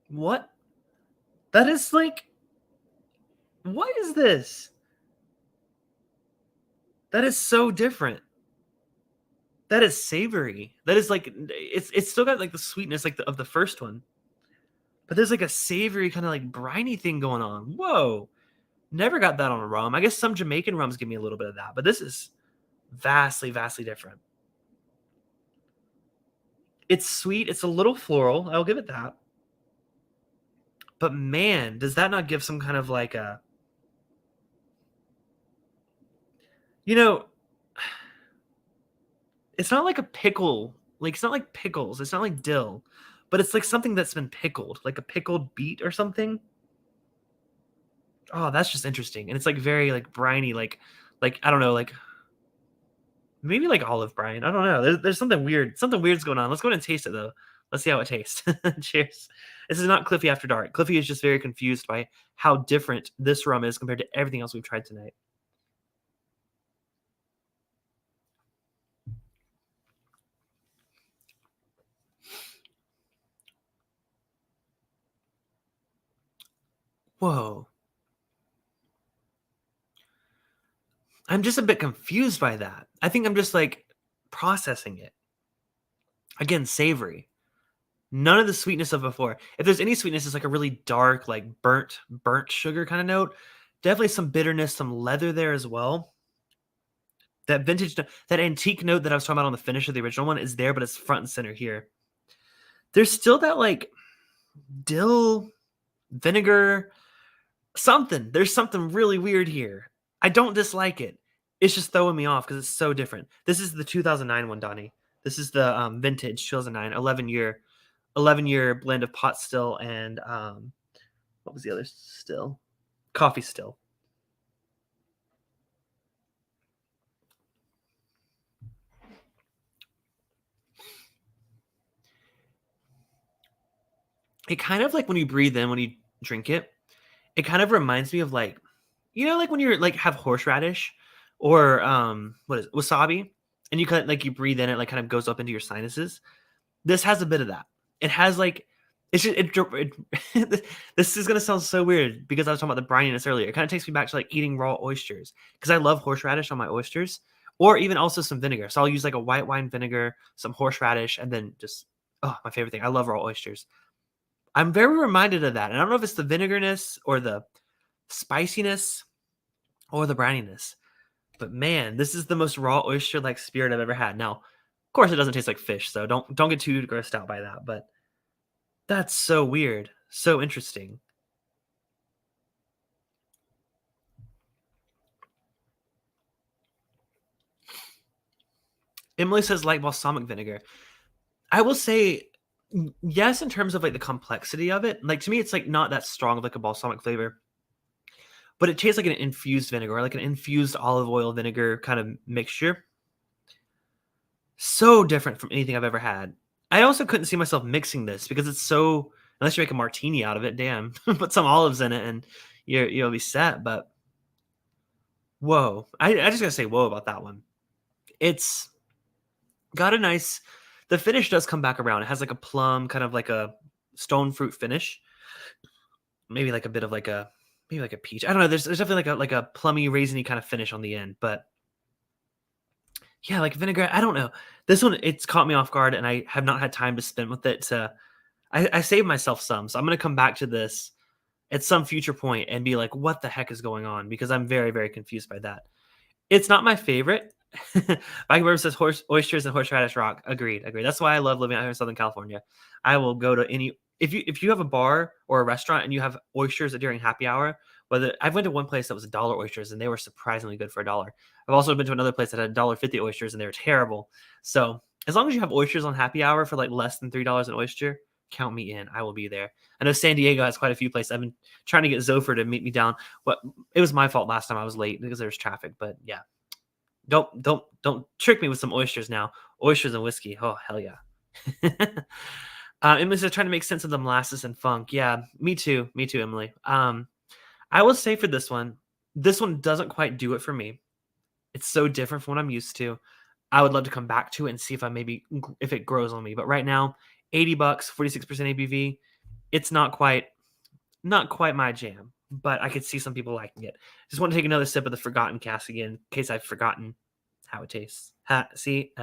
What? That is like, what is this? That is so different. That is savory. That is like it's still got like the sweetness like of the first one, but there's like a savory kind of like briny thing going on. Whoa, never got that on a rum. I guess some Jamaican rums give me a little bit of that, but this is vastly, vastly different. It's sweet. It's a little floral. I'll give it that. But man, does that not give some kind of like a, you know, it's not like a pickle. Like it's not like pickles. It's not like dill, but it's like something that's been pickled, like a pickled beet or something. Oh, that's just interesting. And it's like very like briny, like I don't know, like maybe like olive brine. I don't know. There's something weird. Something weird's going on. Let's go ahead and taste it though. Let's see how it tastes. Cheers. This is not Cliffy After Dark. Cliffy is just very confused by how different this rum is compared to everything else we've tried tonight. Whoa. I'm just a bit confused by that. I think I'm just like processing it. Again, savory. None of the sweetness of before. If there's any sweetness, it's like a really dark, like burnt sugar kind of note. Definitely some bitterness, some leather there as well. That vintage, that antique note that I was talking about on the finish of the original one is there, but it's front and center here. There's still that like dill, vinegar, something. There's something really weird here. I don't dislike it. It's just throwing me off because it's so different. This is the 2009 one, Donnie. This is the vintage 2009, 11-year blend of pot still and what was the other still? Coffee still. It kind of like when you breathe in, when you drink it, it kind of reminds me of like, like when you're like have horseradish or what is it, wasabi, and you kind of like you breathe in, it like kind of goes up into your sinuses. This has a bit of that. It has like it's just this is gonna sound so weird because I was talking about the brininess earlier. It kind of takes me back to like eating raw oysters because I love horseradish on my oysters, or even also some vinegar. So I'll use like a white wine vinegar, some horseradish, and then just my favorite thing. I love raw oysters. I'm very reminded of that, and I don't know if it's the vinegarness or the spiciness or the brininess. But man, this is the most raw oyster like spirit I've ever had. Now, of course, it doesn't taste like fish, so don't get too grossed out by that. But that's so weird, so interesting. Emily says like balsamic vinegar. I will say yes in terms of like the complexity of it. Like to me, it's like not that strong of like a balsamic flavor, but it tastes like an infused vinegar, or like an infused olive oil vinegar kind of mixture. So different from anything I've ever had. I also couldn't see myself mixing this because it's so, unless you make a martini out of it, damn, put some olives in it and you'll be set. But whoa, I just gotta say whoa about that one. It's got a nice, the finish does come back around. It has like a plum, kind of like a stone fruit finish. Maybe like a bit of like a, maybe like a peach. I don't know. There's definitely like a plummy, raisiny kind of finish on the end, but yeah, like vinegar. I don't know. This one, it's caught me off guard, and I have not had time to spend with it. I saved myself some, so I'm gonna come back to this at some future point and be like, "What the heck is going on?" Because I'm very, very confused by that. It's not my favorite. Mike Burr says oysters and horseradish rock. Agreed. That's why I love living out here in Southern California. I will go to any if you have a bar or a restaurant and you have oysters during happy hour. Whether I've went to one place that was $1 oysters and they were surprisingly good for $1. I've also been to another place that had $1.50 oysters and they were terrible. So as long as you have oysters on happy hour for like less than $3 an oyster, count me in. I will be there. I know San Diego has quite a few places. I've been trying to get Zofer to meet me down. But it was my fault last time I was late because there was traffic. But yeah, don't trick me with some oysters now. Oysters and whiskey. Oh hell yeah. Emily's just trying to make sense of the molasses and funk. Yeah, me too, Emily. I will say for this one, This one doesn't quite do it for me. It's so different from what I'm used to. I would love to come back to it and see if it grows on me. But right now, $80, 46% ABV. It's not quite my jam, but I could see some people liking it. Just want to take another sip of the Forgotten Cask again, in case I've forgotten how it tastes. See?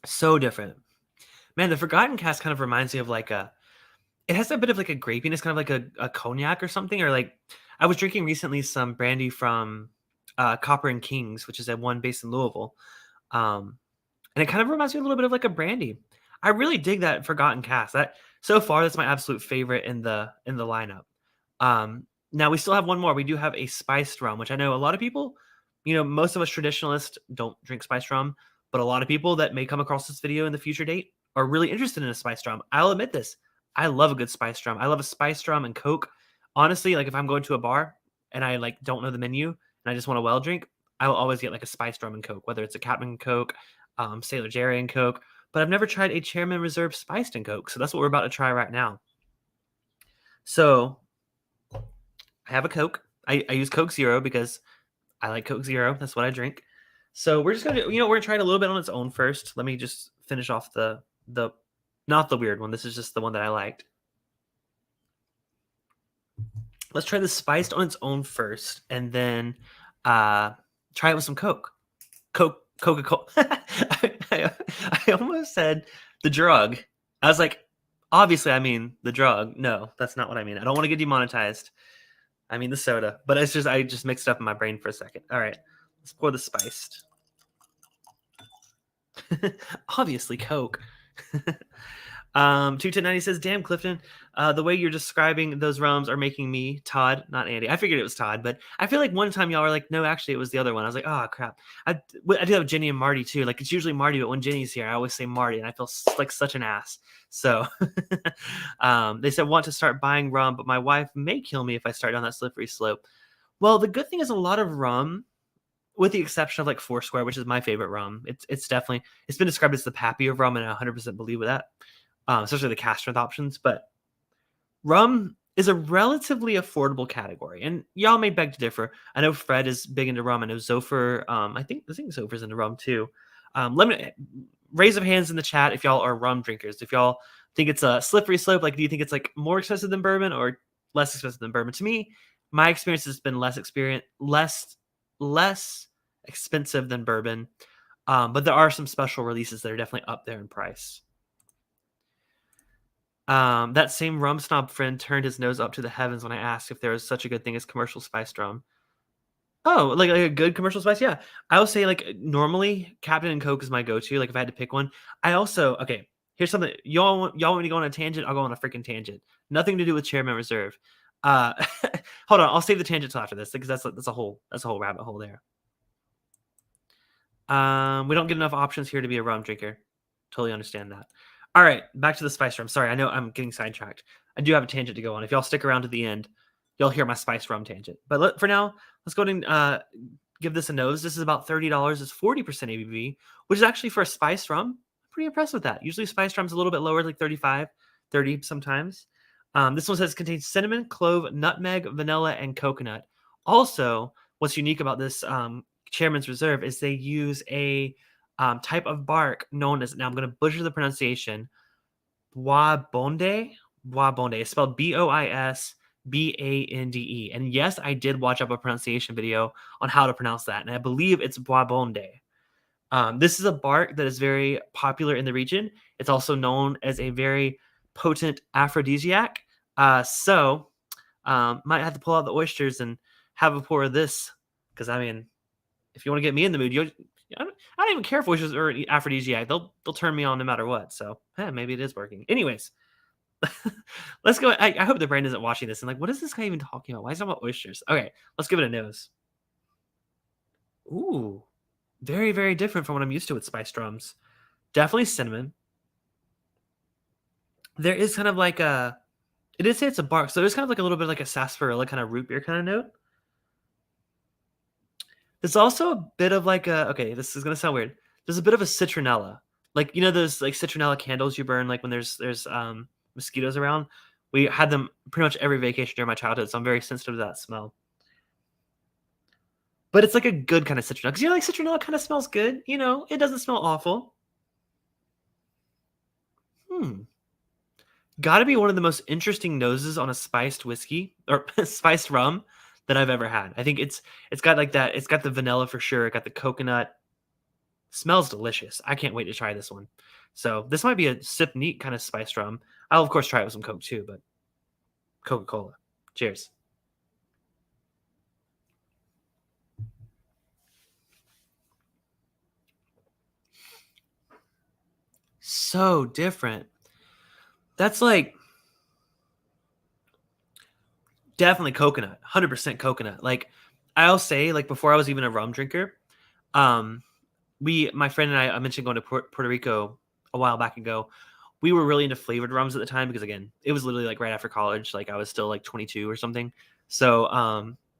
So different. Man, the Forgotten Cask kind of reminds me of it has a bit of like a grapiness, kind of like a cognac or something. Or like, I was drinking recently some brandy from Copper and Kings, which is a one based in Louisville. And it kind of reminds me a little bit of like a brandy. I really dig that Forgotten Cask. That so far, that's my absolute favorite in the lineup. Now we still have one more. We do have a spiced rum, which I know a lot of people, most of us traditionalists don't drink spiced rum, but a lot of people that may come across this video in the future date are really interested in a spiced rum. I'll admit this. I love a good spiced rum. I love a spiced rum and Coke. Honestly, like if I'm going to a bar and I like don't know the menu and I just want a well drink, I will always get like a spiced rum and Coke, whether it's a Captain Coke, Sailor Jerry and Coke. But I've never tried a Chairman Reserve spiced and Coke, so that's what we're about to try right now. So I have a Coke. I use Coke Zero because I like Coke Zero. That's what I drink. So we're just gonna, we're gonna try it a little bit on its own first. Let me just finish off the not the weird one. This is just the one that I liked. Let's try the spiced on its own first, and then try it with some Coke. Coca-Cola. I almost said the drug. I was like, obviously, I mean the drug. No, that's not what I mean. I don't want to get demonetized. I mean the soda. But it's just, I just mixed it up in my brain for a second. All right, let's pour the spiced. Obviously, Coke. 21090 says, damn, Clifton, the way you're describing those rums are making me Todd, not Andy. I figured it was Todd, but I feel like one time y'all were like, no, actually it was the other one. I was like, oh crap. I do have Jenny and Marty too. Like it's usually Marty, but when Jenny's here, I always say Marty and I feel like such an ass. So they said, want to start buying rum, but my wife may kill me if I start down that slippery slope. Well, the good thing is a lot of rum, with the exception of like Foursquare, which is my favorite rum. It's definitely, it's been described as the pappy of rum, and I 100% believe with that. Especially the cask strength options, but rum is a relatively affordable category, and y'all may beg to differ. I know Fred is big into rum. I know Zofer, I think Zofer's into rum too. Let me raise of hands in the chat if y'all are rum drinkers. If y'all think it's a slippery slope, like do you think it's like more expensive than bourbon or less expensive than bourbon? To me, my experience has been less expensive than bourbon, but there are some special releases that are definitely up there in price. That same rum snob friend turned his nose up to the heavens when I asked if there was such a good thing as commercial spiced rum. Oh, like a good commercial spice? Yeah. I would say like normally Captain and Coke is my go-to. Like if I had to pick one. I also, okay, here's something. Y'all want me to go on a tangent? I'll go on a freaking tangent. Nothing to do with Chairman Reserve. Hold on, I'll save the tangent till after this because that's a whole rabbit hole there. We don't get enough options here to be a rum drinker. Totally understand that. All right, back to the spice rum. Sorry, I know I'm getting sidetracked. I do have a tangent to go on. If y'all stick around to the end, you'll hear my spice rum tangent. But for now, let's go ahead and give this a nose. This is about $30. It's 40% ABV, which is actually for a spice rum. I'm pretty impressed with that. Usually spice rum's a little bit lower, like 35, 30 sometimes. This one says contains cinnamon, clove, nutmeg, vanilla, and coconut. Also, what's unique about this Chairman's Reserve is they use a type of bark known as, now I'm going to butcher the pronunciation, Boisbonde. Boisbonde. It's spelled Boisbande. And yes, I did watch up a pronunciation video on how to pronounce that, and I believe it's Boisbonde. This is a bark that is very popular in the region. It's also known as a very potent aphrodisiac. So might have to pull out the oysters and have a pour of this, because I mean, if you want to get me in the mood, I don't even care if oysters are an aphrodisiac. They'll turn me on no matter what. So maybe it is working. Anyways, let's go. I hope the brain isn't watching this and like, what is this guy even talking about? Why is he talking about oysters? Okay, let's give it a nose. Ooh, very, very different from what I'm used to with spiced rums. Definitely cinnamon. There is kind of like it did say it's a bark, so there's kind of like a little bit like a sarsaparilla kind of root beer kind of note. There's also a bit of like okay, this is gonna sound weird. There's a bit of a citronella, like those like citronella candles you burn like when there's mosquitoes around. We had them pretty much every vacation during my childhood, so I'm very sensitive to that smell. But it's like a good kind of citronella, because like citronella kind of smells good. It doesn't smell awful. Got to be one of the most interesting noses on a spiced whiskey or spiced rum that I've ever had. I think it's got like that. It's got the vanilla for sure. It got the coconut. Smells delicious. I can't wait to try this one. So this might be a sip neat kind of spiced rum. I'll of course try it with some Coke too, but Coca-Cola. Cheers. So different. That's like definitely coconut, 100% coconut. Like I'll say, like before I was even a rum drinker, um, my friend and I mentioned going to Puerto Rico a while back ago. We were really into flavored rums at the time because again, it was literally like right after college. Like I was still like 22 or something. So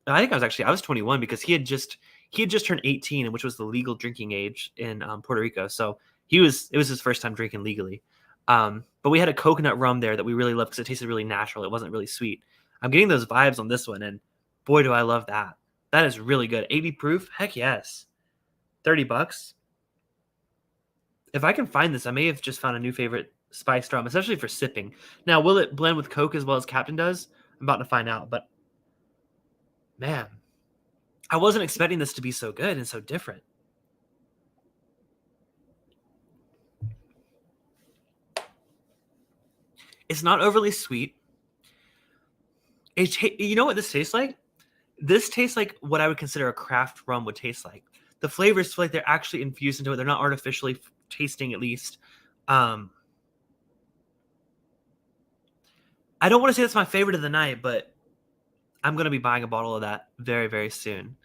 I think I was 21 because he had just turned 18, which was the legal drinking age in Puerto Rico. So it was his first time drinking legally. But we had a coconut rum there that we really loved because it tasted really natural. It wasn't really sweet. I'm getting those vibes on this one, and boy, do I love that. That is really good. 80 proof? Heck yes. $30. If I can find this, I may have just found a new favorite spiced rum, especially for sipping. Now, will it blend with Coke as well as Captain does? I'm about to find out, but man, I wasn't expecting this to be so good and so different. It's not overly sweet. You know what this tastes like? This tastes like what I would consider a craft rum would taste like. The flavors feel like they're actually infused into it. They're not artificially tasting, at least. I don't want to say that's my favorite of the night, but I'm going to be buying a bottle of that very, very soon.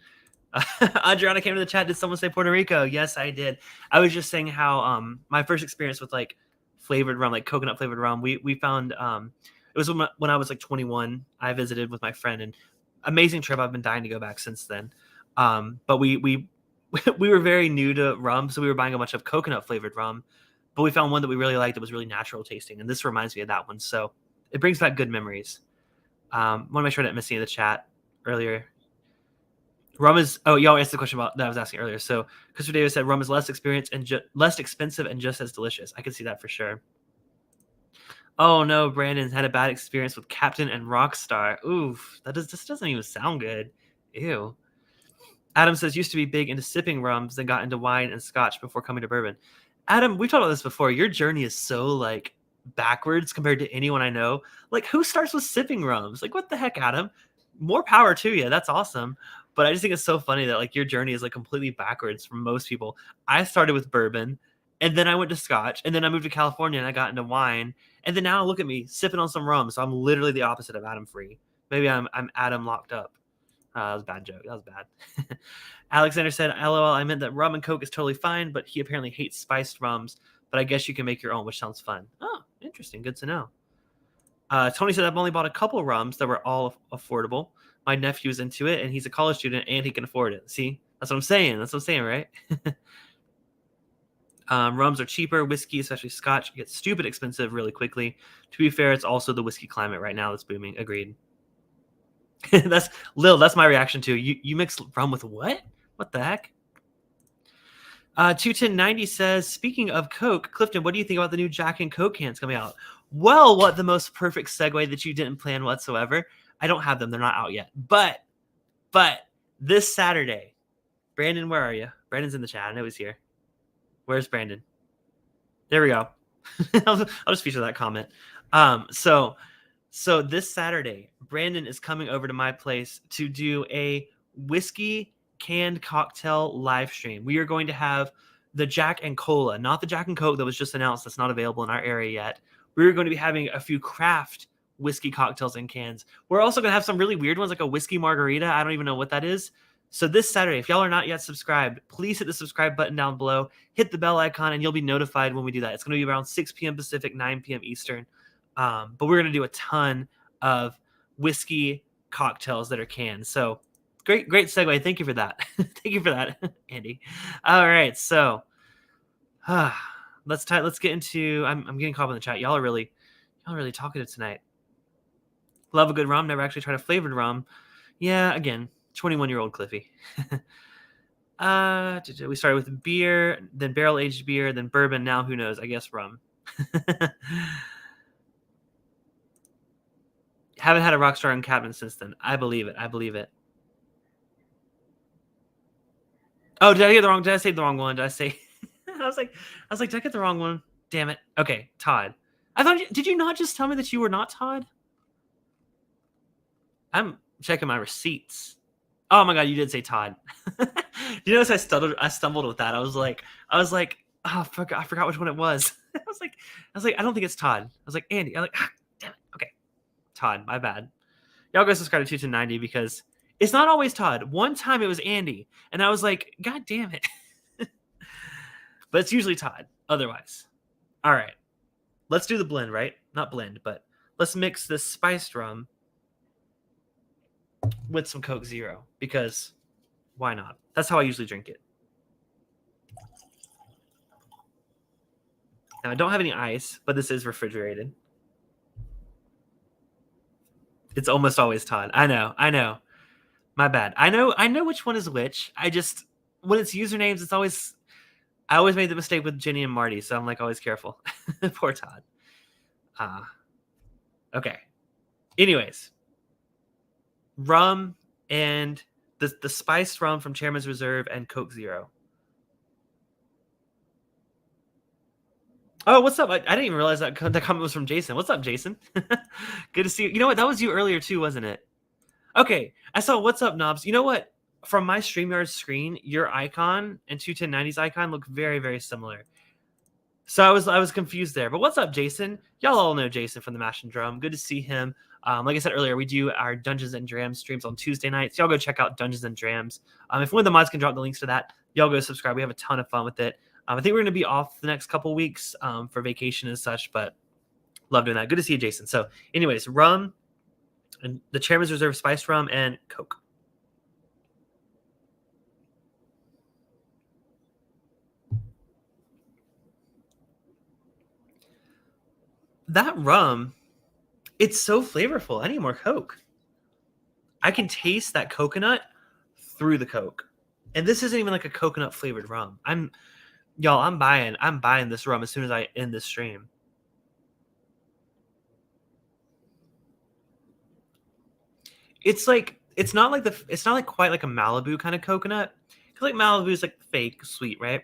Adriana came to the chat. Did someone say Puerto Rico? Yes, I did. I was just saying how my first experience with like flavored rum, like coconut flavored rum, we found it was when I was like 21. I visited with my friend, and amazing trip. I've been dying to go back since then. But we we were very new to rum, so we were buying a bunch of coconut flavored rum. But we found one that we really liked that was really natural tasting, and this reminds me of that one. So it brings back good memories. Want to make sure I didn't miss any of the chat earlier. Rum is y'all asked the question about that I was asking earlier. So Christopher Davis said rum is less experienced and less expensive and just as delicious. I can see that for sure. Oh no, Brandon had a bad experience with Captain and Rockstar. Oof, this doesn't even sound good. Ew. Adam says used to be big into sipping rums, then got into wine and scotch before coming to bourbon. Adam, we've talked about this before. Your journey is so like backwards compared to anyone I know. Like who starts with sipping rums? Like what the heck, Adam? More power to you. That's awesome. But I just think it's so funny that like your journey is like completely backwards from most people. I started with bourbon, and then I went to scotch, and then I moved to California and I got into wine, and then now look at me sipping on some rum. So I'm literally the opposite of Adam Free. Maybe I'm Adam locked up. That was a bad joke. That was bad. Alexander said, "LOL. I meant that rum and Coke is totally fine, but he apparently hates spiced rums. But I guess you can make your own, which sounds fun." Oh, interesting. Good to know. Tony said, "I've only bought a couple rums that were all affordable. My nephew's into it, and he's a college student, and he can afford it." See, that's what I'm saying. That's what I'm saying, right? Rums are cheaper. Whiskey, especially Scotch, gets stupid expensive really quickly. To be fair, it's also the whiskey climate right now that's booming. Agreed. That's Lil. That's my reaction to you mix rum with what? What the heck? 21090 says, speaking of Coke, Clifton, what do you think about the new Jack and Coke cans coming out? Well, what the most perfect segue that you didn't plan whatsoever. I don't have them. They're not out yet. But this Saturday, Brandon, where are you? Brandon's in the chat. I know he's here. Where's Brandon? There we go. I'll just feature that comment. So this Saturday, Brandon is coming over to my place to do a whiskey canned cocktail live stream. We are going to have the Jack and Cola, not the Jack and Coke that was just announced. That's not available in our area yet. We're going to be having a few craft whiskey cocktails in cans. We're also going to have some really weird ones, like a whiskey margarita. I don't even know what that is. So this Saturday, if y'all are not yet subscribed, please hit the subscribe button down below, hit the bell icon, and you'll be notified when we do that. It's going to be around 6 p.m. Pacific, 9 p.m. Eastern. But we're going to do a ton of whiskey cocktails that are canned. So great segue. Thank you for that. Thank you for that, Andy. All right. So let's get into, I'm getting caught up in the chat. Y'all are really talkative tonight. Love a good rum. Never actually tried a flavored rum. Yeah, again, 21-year-old Cliffy. We started with beer, then barrel-aged beer, then bourbon. Now, who knows? I guess rum. Haven't had a Rockstar and Captain since then. I believe it. Oh, did I say the wrong one? Did I say? I was like, did I get the wrong one? Damn it. Okay, Todd. I thought. Did you not just tell me that you were not Todd? I'm checking my receipts. Oh my god, you did say Todd. You notice I stumbled with that. I was like, oh, I forgot which one it was. I was like, I don't think it's Todd. I was like, Andy. I'm like, damn it. Okay, Todd. My bad. Y'all go subscribe to 290 because it's not always Todd. One time it was Andy, and I was like, God damn it. But it's usually Todd. Otherwise, all right. Let's do the blend, right? Not blend, but let's mix this spiced rum with some Coke Zero because why not? That's how I usually drink it. Now I don't have any ice, but this is refrigerated. It's almost always Todd. I know. My bad. I know which one is which. I just when it's usernames, I always made the mistake with Jenny and Marty, so I'm like always careful. Poor Todd. Okay. Anyways, rum and the spiced rum from Chairman's Reserve and Coke Zero. Oh, what's up? I didn't even realize that comment was from Jason. What's up, Jason? Good to see you. You know what? That was you earlier too, wasn't it? Okay. I saw what's up, Knobs. You know what? From my StreamYard screen, your icon and 21090's icon look very, very similar. So I was confused there. But what's up, Jason? Y'all all know Jason from the Mash and Drum. Good to see him. Like I said earlier, we do our Dungeons and Drams streams on Tuesday nights. Y'all go check out Dungeons and Drams. If one of the mods can drop the links to that, y'all go subscribe. We have a ton of fun with it. I think we're going to be off the next couple weeks for vacation and such, but love doing that. Good to see you, Jason. So anyways, rum and the Chairman's Reserve spiced rum and Coke. That rum, it's so flavorful. I need more Coke. I can taste that coconut through the Coke. And this isn't even like a coconut flavored rum. I'm buying this rum as soon as I end this stream. It's not quite like a Malibu kind of coconut. Cause like Malibu is like fake sweet, right?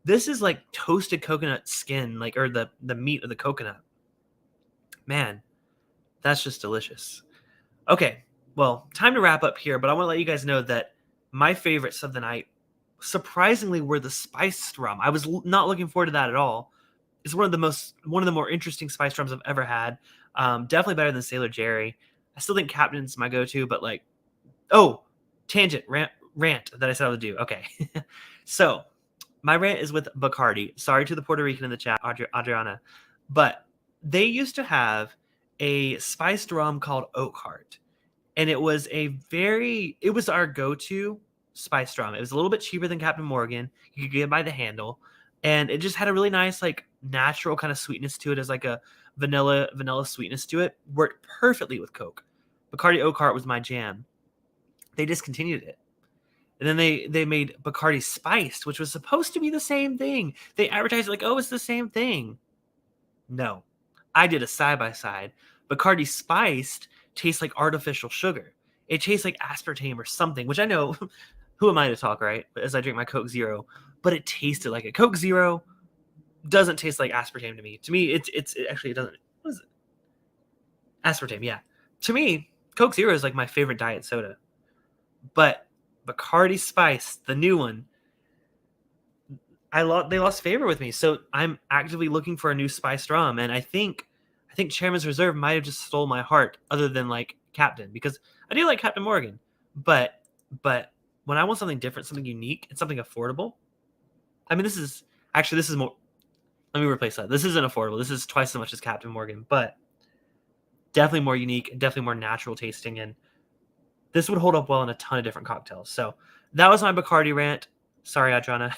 This is like toasted coconut skin, or the meat of the coconut. Man, that's just delicious. Okay, well, time to wrap up here, but I want to let you guys know that my favorites of the night, surprisingly, were the spiced rum. I was not looking forward to that at all. It's one of the more interesting spiced rums I've ever had. Definitely better than Sailor Jerry. I still think Captain's my go-to, but tangent rant that I said I would do. Okay, so my rant is with Bacardi. Sorry to the Puerto Rican in the chat, Adriana, but they used to have a spiced rum called Oak Heart, and it was our go-to spiced rum. It was a little bit cheaper than Captain Morgan. You could get it by the handle, and it just had a really nice, natural kind of sweetness to it, as like a vanilla sweetness to it. Worked perfectly with Coke. Bacardi Oak Heart was my jam. They discontinued it. And then they made Bacardi Spiced, which was supposed to be the same thing. They advertised it like, oh, it's the same thing. No. I did a side-by-side. Bacardi Spiced tastes like artificial sugar. It tastes like aspartame or something, which I know, who am I to talk, right? As I drink my Coke Zero. But it tasted like it. Coke Zero doesn't taste like aspartame to me. To me, it doesn't. What is it? Aspartame, yeah. To me, Coke Zero is like my favorite diet soda. But Bacardi Spiced, the new one, they lost favor with me. So I'm actively looking for a new spiced rum, and I think Chairman's Reserve might have just stole my heart, other than like Captain, because I do like Captain Morgan, but when I want something different, something unique, and something affordable, I mean, this is more. Let me replace that. This isn't affordable. This is twice as much as Captain Morgan, but definitely more unique and definitely more natural tasting, and this would hold up well in a ton of different cocktails. So that was my Bacardi rant. Sorry, Adriana.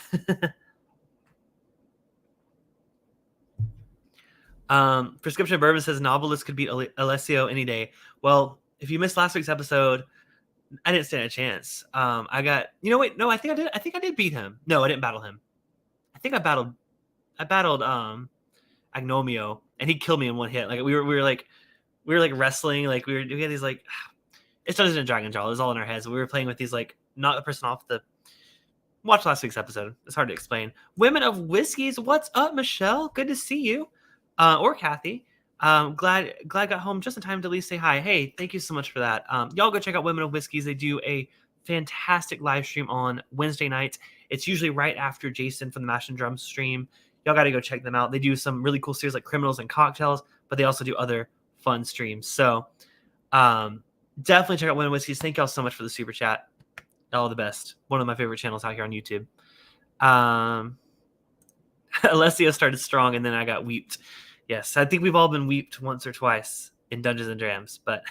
Prescription Bourbon says Novelist could beat Alessio any day. Well, if you missed last week's episode, I didn't stand a chance. I got, wait, no, I think I did. I think I did beat him. No, I didn't battle him. I think I battled Agnomio, and he killed me in one hit. Like we were like wrestling. Like we had these like, it's Dungeons and Dragons, y'all. It was all in our heads. We were playing with these like not the person off the. Watch last week's episode. It's hard to explain. Women of Whiskeys, what's up, Michelle? Good to see you. Or Kathy. Glad got home just in time to at least say hi. Hey, thank you so much for that. Y'all go check out Women of Whiskeys. They do a fantastic live stream on Wednesday nights. It's usually right after Jason from the Mash and Drums stream. Y'all got to go check them out. They do some really cool series like Criminals and Cocktails, but they also do other fun streams. So definitely check out Women of Whiskeys. Thank y'all so much for the super chat. All the best. One of my favorite channels out here on YouTube. Alessio started strong, and then I got weeped. Yes, I think we've all been weeped once or twice in Dungeons and Drams, but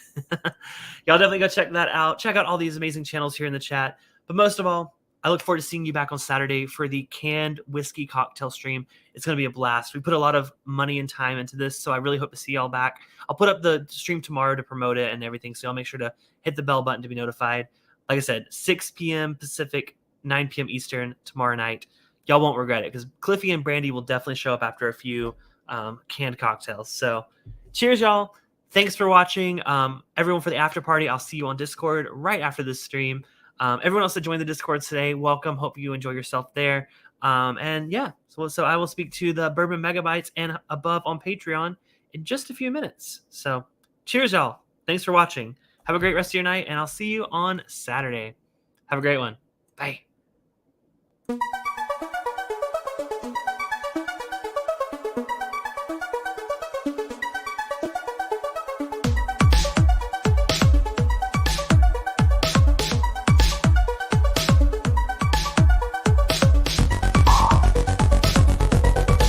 y'all definitely go check that out. Check out all these amazing channels here in the chat. But most of all, I look forward to seeing you back on Saturday for the canned whiskey cocktail stream. It's going to be a blast. We put a lot of money and time into this, so I really hope to see y'all back. I'll put up the stream tomorrow to promote it and everything, so y'all make sure to hit the bell button to be notified. Like I said, 6 p.m. Pacific, 9 p.m. Eastern tomorrow night. Y'all won't regret it because Cliffy and Brandy will definitely show up after a few canned cocktails. So cheers, y'all. Thanks for watching. Everyone for the after party, I'll see you on Discord right after this stream. Everyone else that joined the Discord today, welcome. Hope you enjoy yourself there. And yeah, so I will speak to the Bourbon Megabytes and above on Patreon in just a few minutes. So cheers, y'all. Thanks for watching. Have a great rest of your night, and I'll see you on Saturday. Have a great one. Bye.